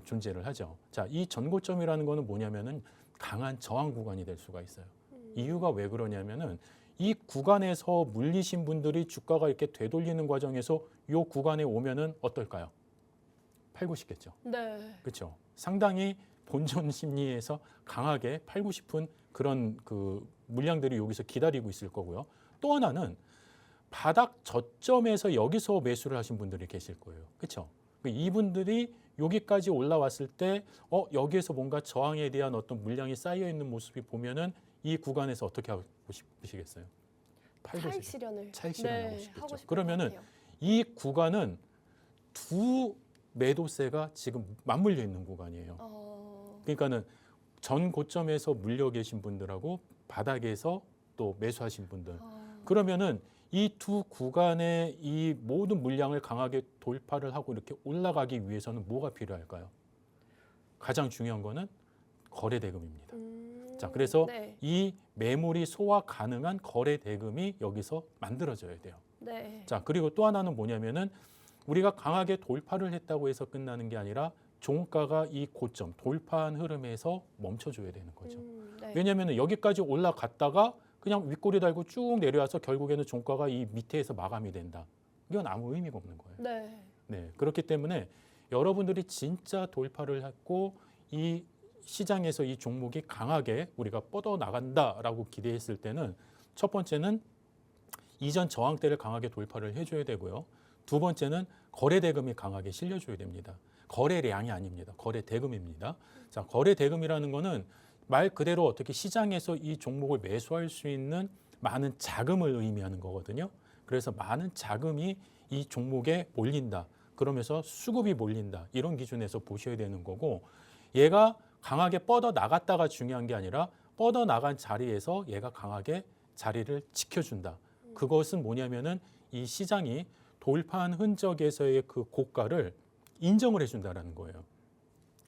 존재를 하죠. 자, 이 전 고점이라는 거는 뭐냐면은 강한 저항 구간이 될 수가 있어요. 이유가 왜 그러냐면은 이 구간에서 물리신 분들이 주가가 이렇게 되돌리는 과정에서 요 구간에 오면은 어떨까요? 팔고 싶겠죠. 네. 그렇죠. 상당히 본전 심리에서 강하게 팔고 싶은 그런 그 물량들이 여기서 기다리고 있을 거고요. 또 하나는 바닥 저점에서 여기서 매수를 하신 분들이 계실 거예요. 그렇죠? 이분들이 여기까지 올라왔을 때 여기에서 뭔가 저항에 대한 어떤 물량이 쌓여 있는 모습이 보면은 이 구간에서 어떻게 하고 싶으시겠어요? 차익 실현을 차익 실현하고 네, 싶겠죠. 하고 싶을 그러면은 것 같아요. 이 구간은 두 매도세가 지금 맞물려 있는 구간이에요. 그러니까는 전 고점에서 물려 계신 분들하고 바닥에서 또 매수하신 분들. 그러면은 이 두 구간의 이 모든 물량을 강하게 돌파를 하고 이렇게 올라가기 위해서는 뭐가 필요할까요? 가장 중요한 거는 거래 대금입니다. 자, 그래서 네. 이 매물이 소화 가능한 거래 대금이 여기서 만들어져야 돼요. 네. 자, 그리고 또 하나는 뭐냐면은 우리가 강하게 돌파를 했다고 해서 끝나는 게 아니라 종가가 이 고점 돌파한 흐름에서 멈춰줘야 되는 거죠. 네. 왜냐하면 여기까지 올라갔다가 그냥 윗꼬리 달고 쭉 내려와서 결국에는 종가가 이 밑에서 마감이 된다. 이건 아무 의미가 없는 거예요. 네. 네, 그렇기 때문에 여러분들이 진짜 돌파를 했고 이 시장에서 이 종목이 강하게 우리가 뻗어 나간다라고 기대했을 때는 첫 번째는 이전 저항대를 강하게 돌파를 해줘야 되고요. 두 번째는 거래 대금이 강하게 실려줘야 됩니다. 거래량이 아닙니다. 거래 대금입니다. 자, 거래 대금이라는 거는 말 그대로 어떻게 시장에서 이 종목을 매수할 수 있는 많은 자금을 의미하는 거거든요. 그래서 많은 자금이 이 종목에 몰린다. 그러면서 수급이 몰린다. 이런 기준에서 보셔야 되는 거고 얘가 강하게 뻗어 나갔다가 중요한 게 아니라 뻗어 나간 자리에서 얘가 강하게 자리를 지켜준다. 그것은 뭐냐면은 이 시장이 돌파한 흔적에서의 그 고가를 인정을 해준다라는 거예요.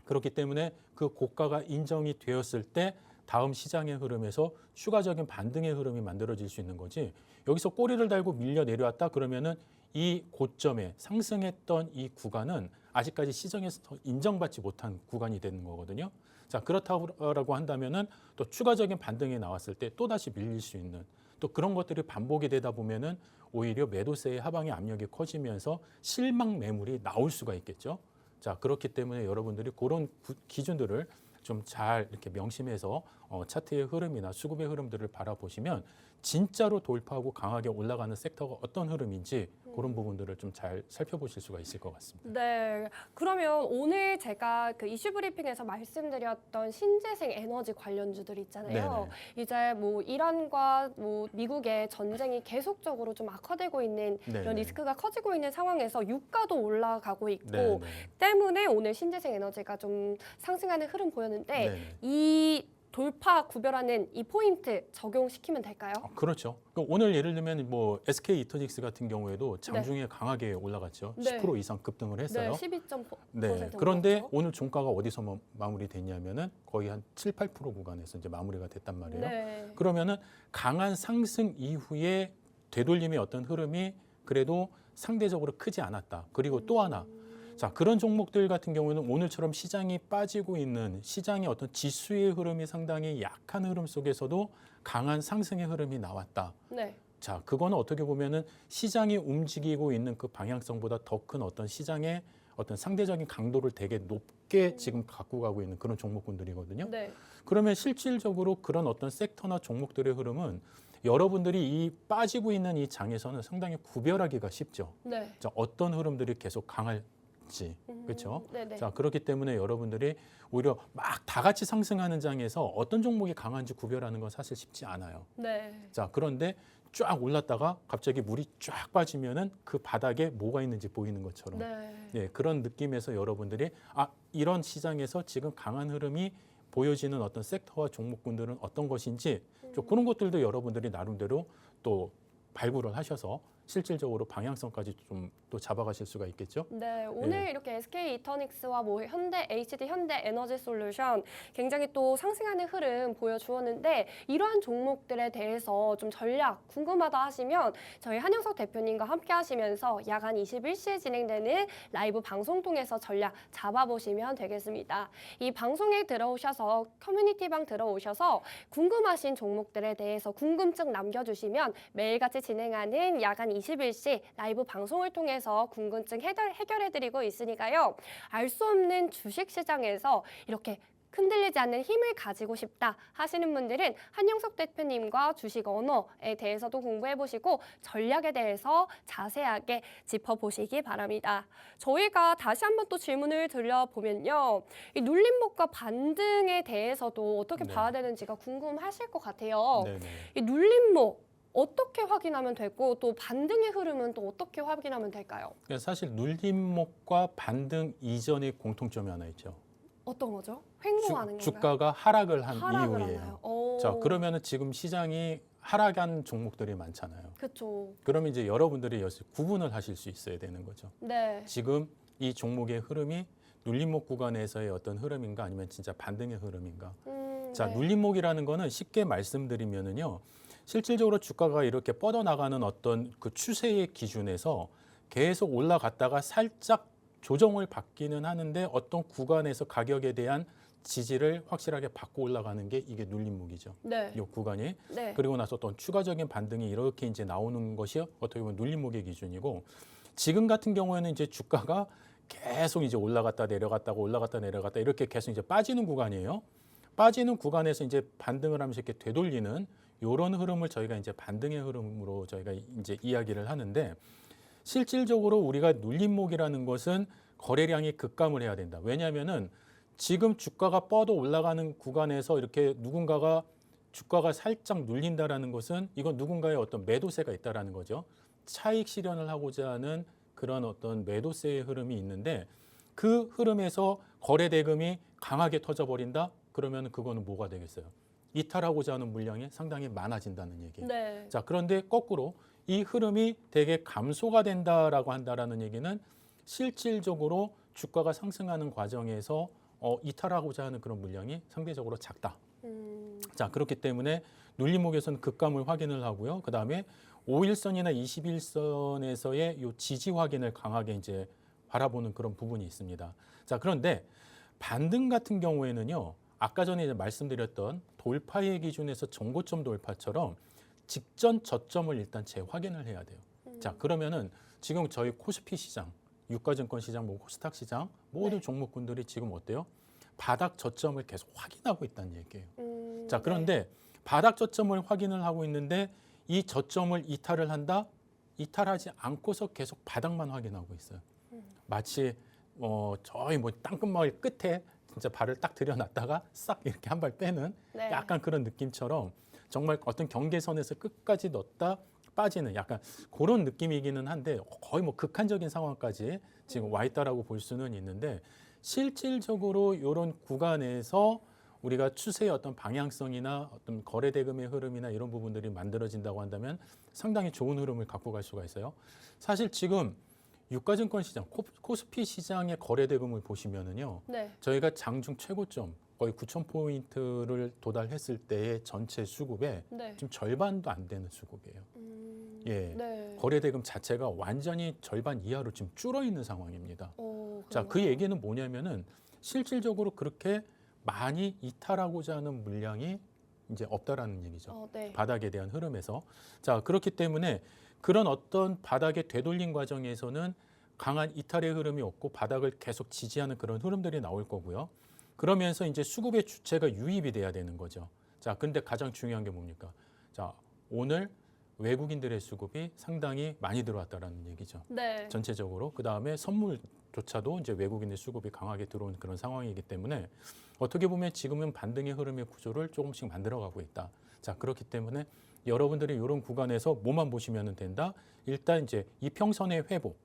그렇기 때문에 그 고가가 인정이 되었을 때 다음 시장의 흐름에서 추가적인 반등의 흐름이 만들어질 수 있는 거지. 여기서 꼬리를 달고 밀려 내려왔다 그러면은 이 고점에 상승했던 이 구간은 아직까지 시장에서 인정받지 못한 구간이 되는 거거든요. 자, 그렇다고 한다면은 또 추가적인 반등이 나왔을 때 또 다시 밀릴 수 있는 또 그런 것들이 반복이 되다 보면은 오히려 매도세의 하방의 압력이 커지면서 실망 매물이 나올 수가 있겠죠. 자, 그렇기 때문에 여러분들이 그런 기준들을 좀 잘 이렇게 명심해서 차트의 흐름이나 수급의 흐름들을 바라보시면 진짜로 돌파하고 강하게 올라가는 섹터가 어떤 흐름인지 그런 부분들을 좀 잘 살펴보실 수가 있을 것 같습니다. 네. 그러면 오늘 제가 그 이슈 브리핑에서 말씀드렸던 신재생 에너지 관련주들 있잖아요. 이제 뭐 이란과 뭐 미국의 전쟁이 계속적으로 좀 악화되고 있는 네네. 이런 리스크가 커지고 있는 상황에서 유가도 올라가고 있고 네네. 때문에 오늘 신재생 에너지가 좀 상승하는 흐름 보였는데 네네. 이 돌파 구별하는 이 포인트 적용시키면 될까요? 그렇죠. 그러니까 오늘 예를 들면 뭐 SK 이터직스 같은 경우에도 장중에 네. 강하게 올라갔죠. 네. 10% 이상 급등을 했어요. 네, 12.5%. 네. 그런데 오늘 종가가 어디서 마무리됐냐면은 거의 한 7, 8% 구간에서 이제 마무리가 됐단 말이에요. 네. 그러면은 강한 상승 이후에 되돌림의 어떤 흐름이 그래도 상대적으로 크지 않았다. 그리고 또 하나. 자, 그런 종목들 같은 경우는 오늘처럼 시장이 빠지고 있는 시장의 어떤 지수의 흐름이 상당히 약한 흐름 속에서도 강한 상승의 흐름이 나왔다. 네. 자, 그거는 어떻게 보면은 시장이 움직이고 있는 그 방향성보다 더 큰 어떤 시장의 어떤 상대적인 강도를 되게 높게 지금 갖고 가고 있는 그런 종목군들이거든요. 네. 그러면 실질적으로 그런 어떤 섹터나 종목들의 흐름은 여러분들이 이 빠지고 있는 이 장에서는 상당히 구별하기가 쉽죠. 네. 자, 어떤 흐름들이 계속 없지. 그렇죠? 네네. 자, 그렇기 때문에 여러분들이 오히려 막 다 같이 상승하는 장에서 어떤 종목이 강한지 구별하는 건 사실 쉽지 않아요. 네. 자, 그런데 쫙 올랐다가 갑자기 물이 쫙 빠지면은 그 바닥에 뭐가 있는지 보이는 것처럼. 네. 네, 그런 느낌에서 여러분들이 이런 시장에서 지금 강한 흐름이 보여지는 어떤 섹터와 종목군들은 어떤 것인지 좀 그런 것들도 여러분들이 나름대로 또 발굴을 하셔서 실질적으로 방향성까지 좀 또 잡아가실 수가 있겠죠. 네, 오늘 이렇게 SK 이터닉스와 뭐 현대 HD 현대 에너지 솔루션 굉장히 또 상승하는 흐름 보여주었는데 이러한 종목들에 대해서 좀 전략 궁금하다 하시면 저희 한영석 대표님과 함께 하시면서 야간 21시에 진행되는 라이브 방송 통해서 전략 잡아보시면 되겠습니다. 이 방송에 들어오셔서 커뮤니티방 들어오셔서 궁금하신 종목들에 대해서 궁금증 남겨주시면 매일같이 진행하는 야간 21시 라이브 방송을 통해서 궁금증 해결해드리고 있으니까요. 알 수 없는 주식시장에서 이렇게 흔들리지 않는 힘을 가지고 싶다 하시는 분들은 한영석 대표님과 주식 언어에 대해서도 공부해보시고 전략에 대해서 자세하게 짚어보시기 바랍니다. 저희가 다시 한번 또 질문을 드려보면요. 이 눌림목과 반등에 대해서도 어떻게 네. 봐야 되는지가 궁금하실 것 같아요. 네네. 이 눌림목 어떻게 확인하면 되고 또 반등의 흐름은 또 어떻게 확인하면 될까요? 그러니까 사실 눌림목과 반등 이전의 공통점이 하나 있죠. 어떤 거죠? 횡보하는 건가요? 주가가 하락을 한 하락을 이후예요. 하나요? 오. 자, 그러면은 지금 시장이 하락한 종목들이 많잖아요. 그렇죠. 그러면 이제 여러분들이 여기서 구분을 하실 수 있어야 되는 거죠. 네. 지금 이 종목의 흐름이 눌림목 구간에서의 어떤 흐름인가 아니면 진짜 반등의 흐름인가. 자, 네. 눌림목이라는 거는 쉽게 말씀드리면은요. 실질적으로 주가가 이렇게 뻗어나가는 어떤 그 추세의 기준에서 계속 올라갔다가 살짝 조정을 받기는 하는데 어떤 구간에서 가격에 대한 지지를 확실하게 받고 올라가는 게 이게 눌림목이죠. 네. 이 구간이. 네. 그리고 나서 어떤 추가적인 반등이 이렇게 이제 나오는 것이 어떻게 보면 눌림목의 기준이고 지금 같은 경우에는 이제 주가가 계속 이제 올라갔다 내려갔다가 올라갔다 내려갔다 이렇게 계속 이제 빠지는 구간이에요. 빠지는 구간에서 이제 반등을 하면서 이렇게 되돌리는 이런 흐름을 저희가 이제 반등의 흐름으로 저희가 이제 이야기를 하는데 실질적으로 우리가 눌림목이라는 것은 거래량이 급감을 해야 된다. 왜냐하면은 지금 주가가 뻗어 올라가는 구간에서 이렇게 누군가가 주가가 살짝 눌린다라는 것은 이건 누군가의 어떤 매도세가 있다라는 거죠. 차익 실현을 하고자 하는 그런 어떤 매도세의 흐름이 있는데 그 흐름에서 거래 대금이 강하게 터져버린다? 그러면 그거는 뭐가 되겠어요? 이탈하고자 하는 물량이 상당히 많아진다는 얘기예요. 네. 자, 그런데 거꾸로 이 흐름이 되게 감소가 된다라고 한다라는 얘기는 실질적으로 주가가 상승하는 과정에서 이탈하고자 하는 그런 물량이 상대적으로 작다. 자, 그렇기 때문에 눌림목에서는 급감을 확인을 하고요. 그다음에 5일선이나 21선에서의 요 지지 확인을 강하게 이제 바라보는 그런 부분이 있습니다. 자, 그런데 반등 같은 경우에는요. 아까 전에 이제 말씀드렸던 돌파의 기준에서 정고점 돌파처럼 직전 저점을 일단 재확인을 해야 돼요. 자, 그러면은 지금 저희 코스피 시장, 유가증권 시장, 뭐 코스닥 시장 모든 네. 종목군들이 지금 어때요? 바닥 저점을 계속 확인하고 있다는 얘기예요. 자, 네. 그런데 바닥 저점을 확인을 하고 있는데 이 저점을 이탈을 한다? 이탈하지 않고서 계속 바닥만 확인하고 있어요. 마치 저희 뭐 땅끝마을 끝에 진짜 발을 딱 들여놨다가 싹 이렇게 한 발 빼는 네. 약간 그런 느낌처럼 정말 어떤 경계선에서 끝까지 넣었다 빠지는 약간 그런 느낌이기는 한데 거의 뭐 극한적인 상황까지 지금 와 있다라고 볼 수는 있는데 실질적으로 이런 구간에서 우리가 추세의 어떤 방향성이나 어떤 거래 대금의 흐름이나 이런 부분들이 만들어진다고 한다면 상당히 좋은 흐름을 갖고 갈 수가 있어요. 사실 지금 유가증권 시장, 코스피 시장의 거래 대금을 보시면은요. 네. 저희가 장중 최고점 거의 9,000포인트를 도달했을 때의 전체 수급의 네. 지금 절반도 안 되는 수급이에요. 예. 네. 거래 대금 자체가 완전히 절반 이하로 지금 줄어 있는 상황입니다. 자, 그 그런가요? 얘기는 뭐냐면은 실질적으로 그렇게 많이 이탈하고자 하는 물량이 이제 없다라는 얘기죠. 네. 바닥에 대한 흐름에서. 자, 그렇기 때문에 그런 어떤 바닥의 되돌림 과정에서는 강한 이탈의 흐름이 없고 바닥을 계속 지지하는 그런 흐름들이 나올 거고요. 그러면서 이제 수급의 주체가 유입이 돼야 되는 거죠. 자, 근데 가장 중요한 게 뭡니까? 자, 오늘 외국인들의 수급이 상당히 많이 들어왔다라는 얘기죠. 네. 전체적으로. 그다음에 선물조차도 이제 외국인의 수급이 강하게 들어온 그런 상황이기 때문에 어떻게 보면 지금은 반등의 흐름의 구조를 조금씩 만들어가고 있다. 자, 그렇기 때문에 여러분들이 이런 구간에서 뭐만 보시면 된다. 일단 이제 이평선의 회복,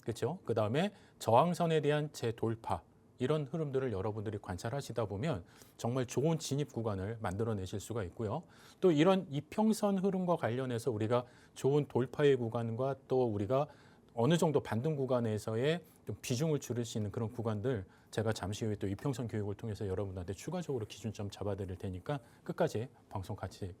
그렇죠? 그다음에 저항선에 대한 재돌파 이런 흐름들을 여러분들이 관찰하시다 보면 정말 좋은 진입 구간을 만들어내실 수가 있고요. 또 이런 이평선 흐름과 관련해서 우리가 좋은 돌파의 구간과 또 우리가 어느 정도 반등 구간에서의 좀 비중을 줄일 수 있는 그런 구간들 제가 잠시 후에 또 이평선 교육을 통해서 여러분한테 추가적으로 기준점 잡아드릴 테니까 끝까지 방송 같이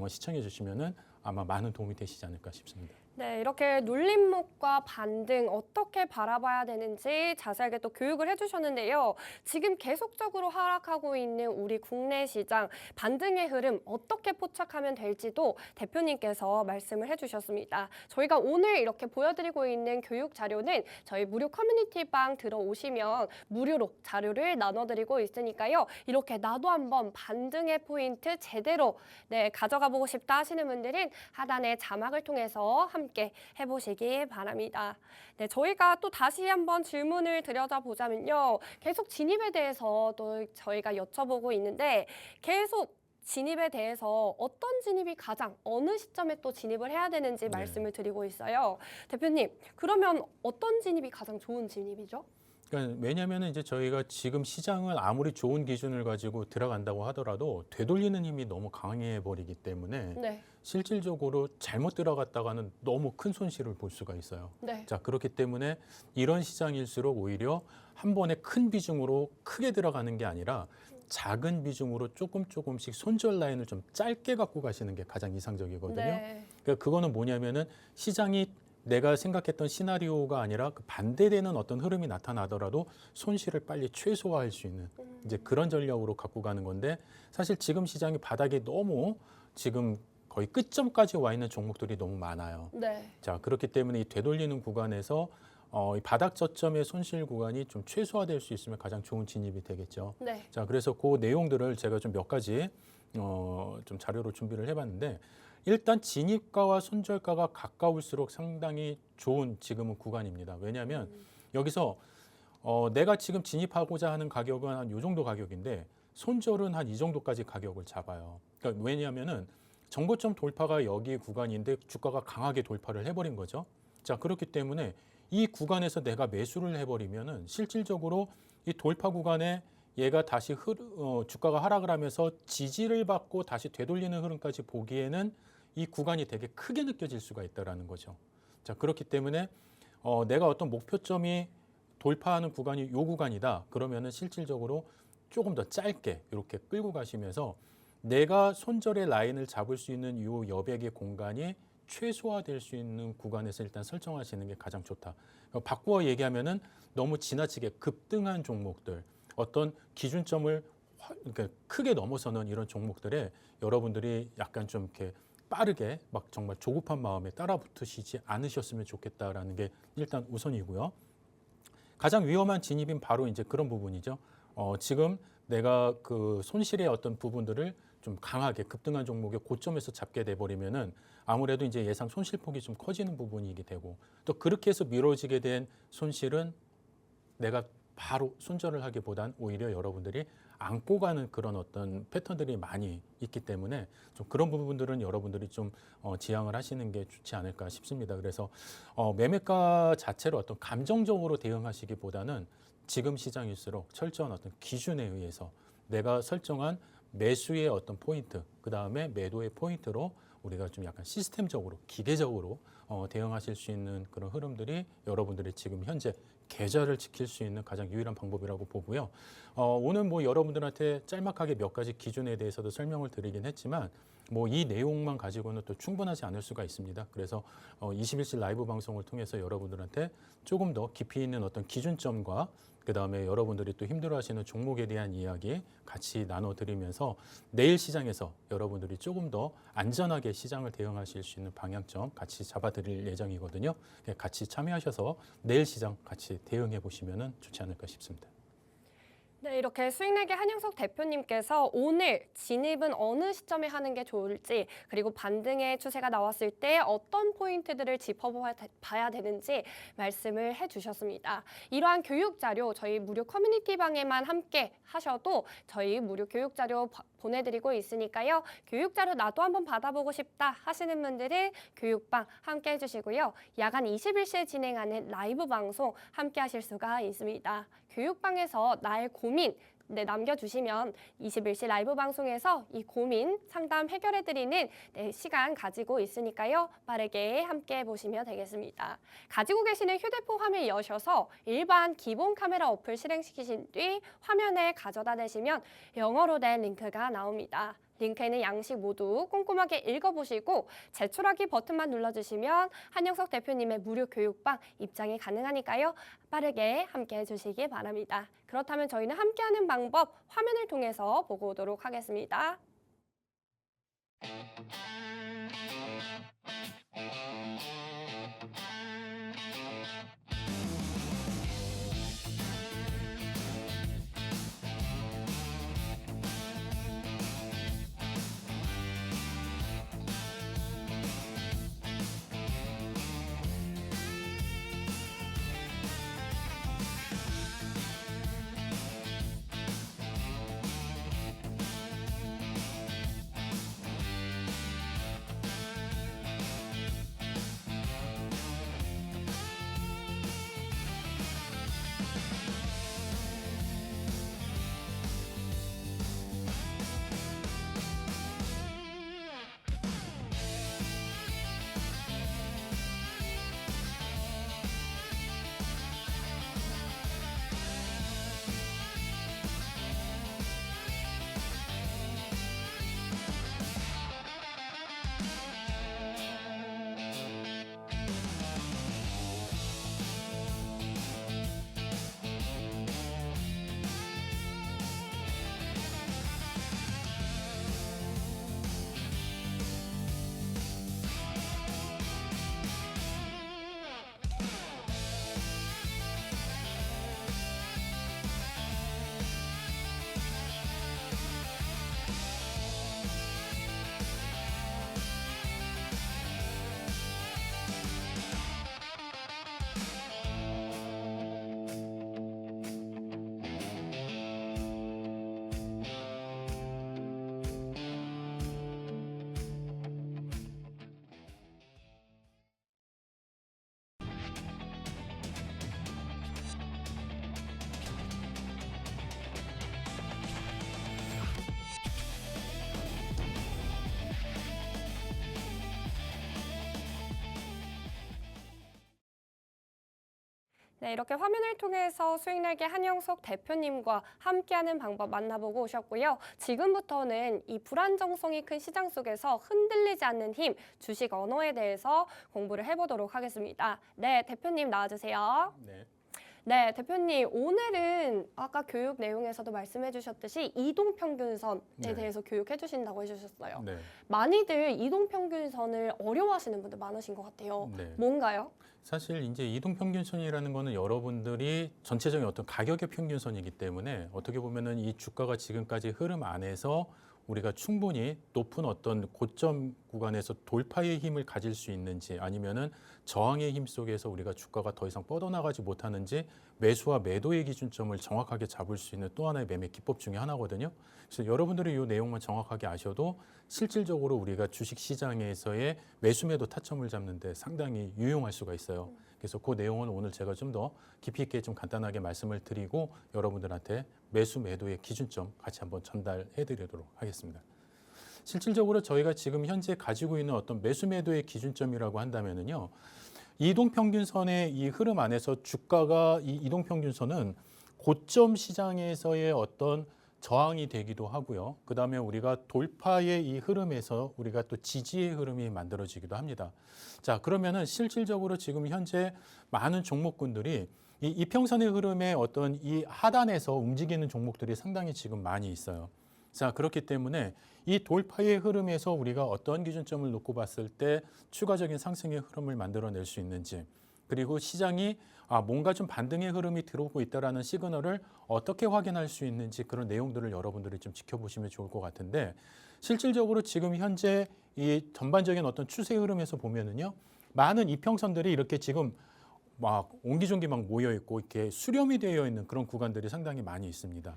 시청해 주시면은 아마 많은 도움이 되시지 않을까 싶습니다. 네, 이렇게 눌림목과 반등 어떻게 바라봐야 되는지 자세하게 또 교육을 해주셨는데요. 지금 계속적으로 하락하고 있는 우리 국내 시장 반등의 흐름 어떻게 포착하면 될지도 대표님께서 말씀을 해주셨습니다. 저희가 오늘 이렇게 보여드리고 있는 교육 자료는 저희 무료 커뮤니티방 들어오시면 무료로 자료를 나눠드리고 있으니까요. 이렇게 나도 한번 반등의 포인트 제대로 가져가 보고 싶다 하시는 분들은 하단의 자막을 통해서 함께 해보시기 바랍니다. 네, 저희가 또 다시 한번 질문을 드려다 보자면요. 계속 진입에 대해서 또 저희가 여쭤보고 있는데 계속 진입에 대해서 어떤 진입이 가장 어느 시점에 또 진입을 해야 되는지 말씀을 드리고 있어요. 대표님, 그러면 어떤 진입이 가장 좋은 진입이죠? 그러니까 왜냐하면 이제 저희가 지금 시장을 아무리 좋은 기준을 가지고 들어간다고 하더라도 되돌리는 힘이 너무 강해 버리기 때문에 네. 실질적으로 잘못 들어갔다가는 너무 큰 손실을 볼 수가 있어요. 네. 자, 그렇기 때문에 이런 시장일수록 오히려 한 번에 큰 비중으로 크게 들어가는 게 아니라 작은 비중으로 조금씩 손절 라인을 좀 짧게 갖고 가시는 게 가장 이상적이거든요. 네. 그러니까 그거는 뭐냐면은 시장이 내가 생각했던 시나리오가 아니라 그 반대되는 어떤 흐름이 나타나더라도 손실을 빨리 최소화할 수 있는 이제 그런 전략으로 갖고 가는 건데 사실 지금 시장이 바닥에 너무 지금 거의 끝점까지 와 있는 종목들이 너무 많아요. 네. 자, 그렇기 때문에 이 되돌리는 구간에서 이 바닥 저점의 손실 구간이 좀 최소화될 수 있으면 가장 좋은 진입이 되겠죠. 네. 자, 그래서 그 내용들을 제가 좀 몇 가지 좀 자료로 준비를 해봤는데 일단 진입가와 손절가가 가까울수록 상당히 좋은 지금은 구간입니다. 왜냐하면 여기서 내가 지금 진입하고자 하는 가격은 한 이 정도 가격인데 손절은 한 이 정도까지 가격을 잡아요. 그러니까 왜냐하면은 정고점 돌파가 여기 구간인데 주가가 강하게 돌파를 해버린 거죠. 자, 그렇기 때문에 이 구간에서 내가 매수를 해버리면은 실질적으로 이 돌파 구간에 얘가 다시 주가가 하락을 하면서 지지를 받고 다시 되돌리는 흐름까지 보기에는 이 구간이 되게 크게 느껴질 수가 있다라는 거죠. 자, 그렇기 때문에 내가 어떤 목표점이 돌파하는 구간이 이 구간이다. 그러면은 실질적으로 조금 더 짧게 이렇게 끌고 가시면서 내가 손절의 라인을 잡을 수 있는 이 여백의 공간이 최소화될 수 있는 구간에서 일단 설정하시는 게 가장 좋다. 바꾸어 얘기하면은 너무 지나치게 급등한 종목들, 어떤 기준점을 그러니까 크게 넘어서는 이런 종목들에 여러분들이 약간 좀 이렇게 빠르게 막 정말 조급한 마음에 따라붙으시지 않으셨으면 좋겠다라는 게 일단 우선이고요. 가장 위험한 진입인 바로 이제 그런 부분이죠. 지금 내가 그 손실의 어떤 부분들을 좀 강하게 급등한 종목의 고점에서 잡게 돼 버리면은 아무래도 이제 예상 손실폭이 좀 커지는 부분이게 되고 또 그렇게 해서 미뤄지게 된 손실은 내가 바로 손절을 하기보단 오히려 여러분들이 안고 가는 그런 어떤 패턴들이 많이 있기 때문에 좀 그런 부분들은 여러분들이 좀 지양을 하시는 게 좋지 않을까 싶습니다. 그래서 매매가 자체로 어떤 감정적으로 대응하시기보다는 지금 시장일수록 철저한 어떤 기준에 의해서 내가 설정한 매수의 어떤 포인트, 그 다음에 매도의 포인트로 우리가 좀 약간 시스템적으로, 기계적으로 대응하실 수 있는 그런 흐름들이 여러분들이 지금 현재 계좌를 지킬 수 있는 가장 유일한 방법이라고 보고요. 오늘 뭐 여러분들한테 짤막하게 몇 가지 기준에 대해서도 설명을 드리긴 했지만 뭐 이 내용만 가지고는 또 충분하지 않을 수가 있습니다. 그래서 21시 라이브 방송을 통해서 여러분들한테 조금 더 깊이 있는 어떤 기준점과 그다음에 여러분들이 또 힘들어하시는 종목에 대한 이야기 같이 나눠드리면서 내일 시장에서 여러분들이 조금 더 안전하게 시장을 대응하실 수 있는 방향점 같이 잡아드릴 예정이거든요. 같이 참여하셔서 내일 시장 같이 대응해 보시면 좋지 않을까 싶습니다. 네, 이렇게 수익내기 한영석 대표님께서 오늘 진입은 어느 시점에 하는 게 좋을지, 그리고 반등의 추세가 나왔을 때 어떤 포인트들을 짚어봐야 되는지 말씀을 해주셨습니다. 이러한 교육 자료 저희 무료 커뮤니티 방에만 함께 하셔도 저희 무료 교육 자료 보내드리고 있으니까요. 교육 자료 나도 한번 받아보고 싶다 하시는 분들은 교육방 함께 해주시고요. 야간 21시에 진행하는 라이브 방송 함께 하실 수가 있습니다. 교육방에서 나의 고민 남겨주시면 21시 라이브 방송에서 이 고민 상담 해결해드리는 시간 가지고 있으니까요. 빠르게 함께 해보시면 되겠습니다. 가지고 계시는 휴대폰 화면 여셔서 일반 기본 카메라 어플 실행시키신 뒤 화면에 가져다 대시면 영어로 된 링크가 나옵니다. 링크에 있는 양식 모두 꼼꼼하게 읽어보시고 제출하기 버튼만 눌러주시면 한영석 대표님의 무료 교육방 입장이 가능하니까요. 빠르게 함께 해주시기 바랍니다. 그렇다면 저희는 함께하는 방법 화면을 통해서 보고 오도록 하겠습니다. 네, 이렇게 화면을 통해서 수익내기 한영석 대표님과 함께하는 방법 만나보고 오셨고요. 지금부터는 이 불안정성이 큰 시장 속에서 흔들리지 않는 힘, 주식 언어에 대해서 공부를 해보도록 하겠습니다. 네, 대표님 나와주세요. 네. 네, 대표님 오늘은 아까 교육 내용에서도 말씀해 주셨듯이 이동평균선에 네. 대해서 교육해 주신다고 해주셨어요. 네. 많이들 이동평균선을 어려워하시는 분들 많으신 것 같아요. 네. 뭔가요? 사실 이제 이동평균선이라는 거는 여러분들이 전체적인 어떤 가격의 평균선이기 때문에 어떻게 보면은 이 주가가 지금까지 흐름 안에서 우리가 충분히 높은 어떤 고점 구간에서 돌파의 힘을 가질 수 있는지 아니면은 저항의 힘 속에서 우리가 주가가 더 이상 뻗어나가지 못하는지 매수와 매도의 기준점을 정확하게 잡을 수 있는 또 하나의 매매 기법 중에 하나거든요. 그래서 여러분들이 이 내용만 정확하게 아셔도 실질적으로 우리가 주식 시장에서의 매수 매도 타점을 잡는 데 상당히 유용할 수가 있어요. 그래서 그 내용은 오늘 제가 좀 더 깊이 있게 좀 간단하게 말씀을 드리고 여러분들한테 매수 매도의 기준점 같이 한번 전달해 드리도록 하겠습니다. 실질적으로 저희가 지금 현재 가지고 있는 어떤 매수 매도의 기준점이라고 한다면은요. 이동평균선의 이 흐름 안에서 주가가 이 이동평균선은 고점 시장에서의 어떤 저항이 되기도 하고요. 그다음에 우리가 돌파의 이 흐름에서 우리가 또 지지의 흐름이 만들어지기도 합니다. 자, 그러면은 실질적으로 지금 현재 많은 종목군들이 이 이평선의 흐름에 어떤 이 하단에서 움직이는 종목들이 상당히 지금 많이 있어요. 자, 그렇기 때문에 이 돌파의 흐름에서 우리가 어떤 기준점을 놓고 봤을 때 추가적인 상승의 흐름을 만들어낼 수 있는지, 그리고 시장이 뭔가 좀 반등의 흐름이 들어오고 있다라는 시그널을 어떻게 확인할 수 있는지 그런 내용들을 여러분들이 좀 지켜보시면 좋을 것 같은데 실질적으로 지금 현재 이 전반적인 어떤 추세 흐름에서 보면은요. 많은 이평선들이 이렇게 지금 막 옹기종기 막 모여 있고 이렇게 수렴이 되어 있는 그런 구간들이 상당히 많이 있습니다.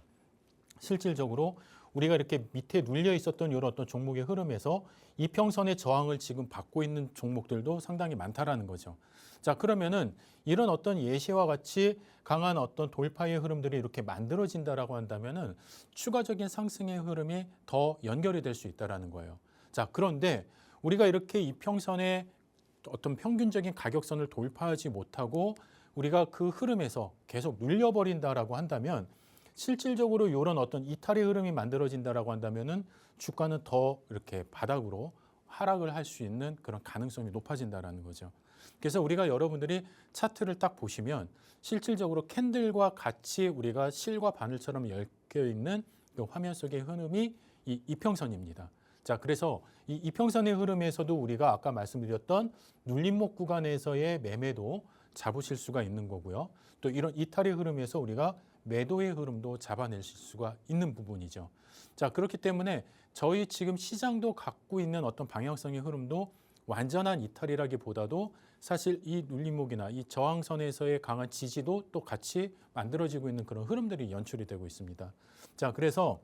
실질적으로 우리가 이렇게 밑에 눌려 있었던 이런 어떤 종목의 흐름에서 이평선의 저항을 지금 받고 있는 종목들도 상당히 많다라는 거죠. 자, 그러면은 이런 어떤 예시와 같이 강한 어떤 돌파의 흐름들이 이렇게 만들어진다라고 한다면은 추가적인 상승의 흐름이 더 연결이 될 수 있다라는 거예요. 자, 그런데 우리가 이렇게 이평선의 어떤 평균적인 가격선을 돌파하지 못하고 우리가 그 흐름에서 계속 눌려버린다라고 한다면 실질적으로 이런 어떤 이탈의 흐름이 만들어진다라고 한다면은 주가는 더 이렇게 바닥으로 하락을 할 수 있는 그런 가능성이 높아진다라는 거죠. 그래서 우리가 여러분들이 차트를 딱 보시면 실질적으로 캔들과 같이 우리가 실과 바늘처럼 엮여 있는 그 화면 속의 흐름이 이 이평선입니다. 자, 그래서 이 이평선의 흐름에서도 우리가 아까 말씀드렸던 눌림목 구간에서의 매매도 잡으실 수가 있는 거고요. 또 이런 이탈의 흐름에서 우리가 매도의 흐름도 잡아내실 수가 있는 부분이죠. 자, 그렇기 때문에 저희 지금 시장도 갖고 있는 어떤 방향성의 흐름도 완전한 이탈이라기보다도 사실 이 눌림목이나 이 저항선에서의 강한 지지도 또 같이 만들어지고 있는 그런 흐름들이 연출이 되고 있습니다. 자, 그래서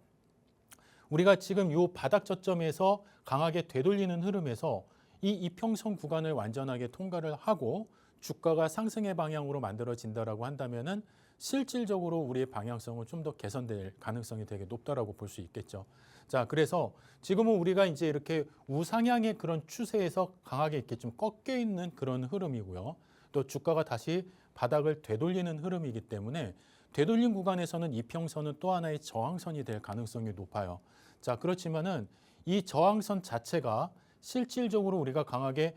우리가 지금 이 바닥 저점에서 강하게 되돌리는 흐름에서 이 이평선 구간을 완전하게 통과를 하고 주가가 상승의 방향으로 만들어진다라고 한다면은 실질적으로 우리의 방향성은 좀 더 개선될 가능성이 되게 높다라고 볼 수 있겠죠. 자, 그래서 지금은 우리가 이제 이렇게 우상향의 그런 추세에서 강하게 이렇게 좀 꺾여 있는 그런 흐름이고요. 또 주가가 다시 바닥을 되돌리는 흐름이기 때문에 되돌린 구간에서는 이평선은 또 하나의 저항선이 될 가능성이 높아요. 자, 그렇지만은 이 저항선 자체가 실질적으로 우리가 강하게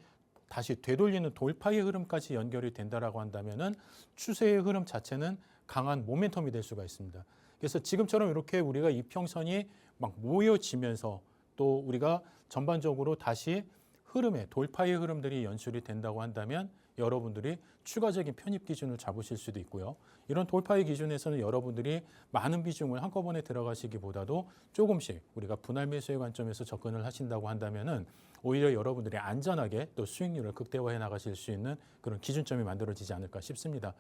다시 되돌리는 돌파의 흐름까지 연결이 된다라고 한다면은 추세의 흐름 자체는 강한 모멘텀이 될 수가 있습니다. 그래서 지금처럼 이렇게 우리가 이평선이 막 모여지면서 또 우리가 전반적으로 다시 흐름에 돌파의 흐름들이 연출이 된다고 한다면 여러분들이 추가적인 편입 기준을 잡으실 수도 있고요. 이런 돌파의 기준에서는 여러분들이 많은 비중을 한꺼번에 들어가시기보다도 조금씩 우리가 분할 매수의 관점에서 접근을 하신다고 한다면은 오히려 여러분들이 안전하게 또 수익률을 극대화해 나가실 수 있는 그런 기준점이 만들어지지 않을까 싶습니다.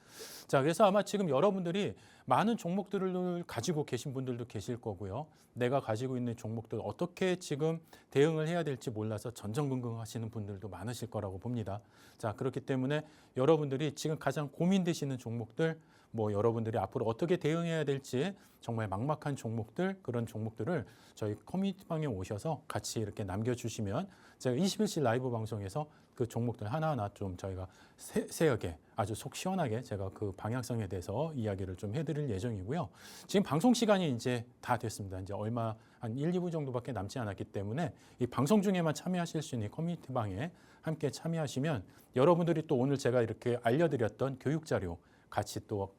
자, 그래서 아마 지금 여러분들이 많은 종목들을 가지고 계신 분들도 계실 거고요. 내가 가지고 있는 종목들 어떻게 지금 대응을 해야 될지 몰라서 전전긍긍 하시는 분들도 많으실 거라고 봅니다. 자, 그렇기 때문에 여러분들이 지금 가장 고민되시는 종목들, 뭐 여러분들이 앞으로 어떻게 대응해야 될지 정말 막막한 종목들, 그런 종목들을 저희 커뮤니티방에 오셔서 같이 이렇게 남겨주시면 제가 21시 라이브 방송에서 그 종목들 하나하나 좀 저희가 세세하게 아주 속 시원하게 제가 그 방향성에 대해서 이야기를 좀 해드릴 예정이고요. 지금 방송 시간이 이제 다 됐습니다. 이제 얼마 한 1, 2분 정도밖에 남지 않았기 때문에 이 방송 중에만 참여하실 수 있는 커뮤니티방에 함께 참여하시면 여러분들이 또 오늘 제가 이렇게 알려드렸던 교육 자료 같이 또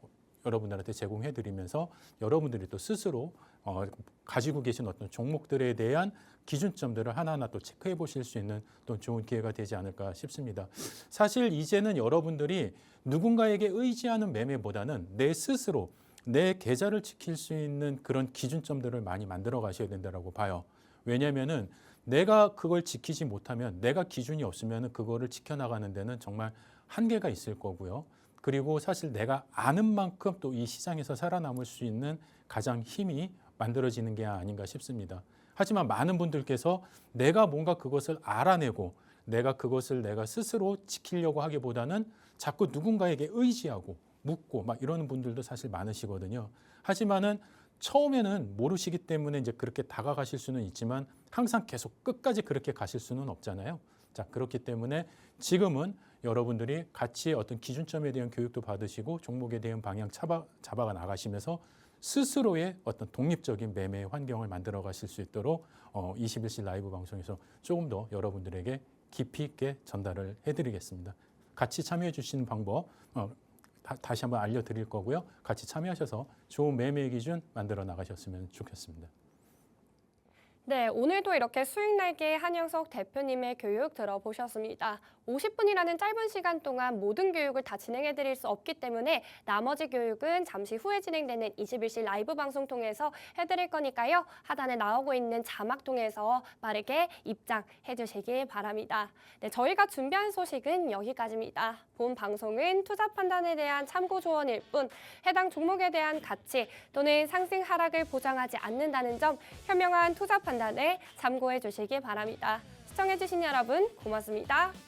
여러분들한테 제공해드리면서 여러분들이 또 스스로 가지고 계신 어떤 종목들에 대한 기준점들을 하나하나 또 체크해 보실 수 있는 또 좋은 기회가 되지 않을까 싶습니다. 사실 이제는 여러분들이 누군가에게 의지하는 매매보다는 내 스스로 내 계좌를 지킬 수 있는 그런 기준점들을 많이 만들어 가셔야 된다고 봐요. 왜냐하면은 내가 그걸 지키지 못하면 내가 기준이 없으면 그거를 지켜나가는 데는 정말 한계가 있을 거고요. 그리고 사실 내가 아는 만큼 또 이 시장에서 살아남을 수 있는 가장 힘이 만들어지는 게 아닌가 싶습니다. 하지만 많은 분들께서 내가 뭔가 그것을 알아내고 내가 그것을 내가 스스로 지키려고 하기보다는 자꾸 누군가에게 의지하고 묻고 막 이러는 분들도 사실 많으시거든요. 하지만은 처음에는 모르시기 때문에 이제 그렇게 다가가실 수는 있지만 항상 계속 끝까지 그렇게 가실 수는 없잖아요. 자, 그렇기 때문에 지금은 여러분들이 같이 어떤 기준점에 대한 교육도 받으시고 종목에 대한 방향 잡아가 나가시면서 스스로의 어떤 독립적인 매매 환경을 만들어 가실 수 있도록 21시 라이브 방송에서 조금 더 여러분들에게 깊이 있게 전달을 해드리겠습니다. 같이 참여해 주시는 방법 다시 한번 알려드릴 거고요. 같이 참여하셔서 좋은 매매 기준 만들어 나가셨으면 좋겠습니다. 네, 오늘도 이렇게 수익날개 한영석 대표님의 교육 들어보셨습니다. 50분이라는 짧은 시간 동안 모든 교육을 다 진행해 드릴 수 없기 때문에 나머지 교육은 잠시 후에 진행되는 21시 라이브 방송 통해서 해드릴 거니까요. 하단에 나오고 있는 자막 통해서 빠르게 입장해 주시기 바랍니다. 네, 저희가 준비한 소식은 여기까지입니다. 본 방송은 투자 판단에 대한 참고 조언일 뿐 해당 종목에 대한 가치 또는 상승 하락을 보장하지 않는다는 점 현명한 투자 판단에 참고해 주시기 바랍니다. 시청해 주신 여러분 고맙습니다.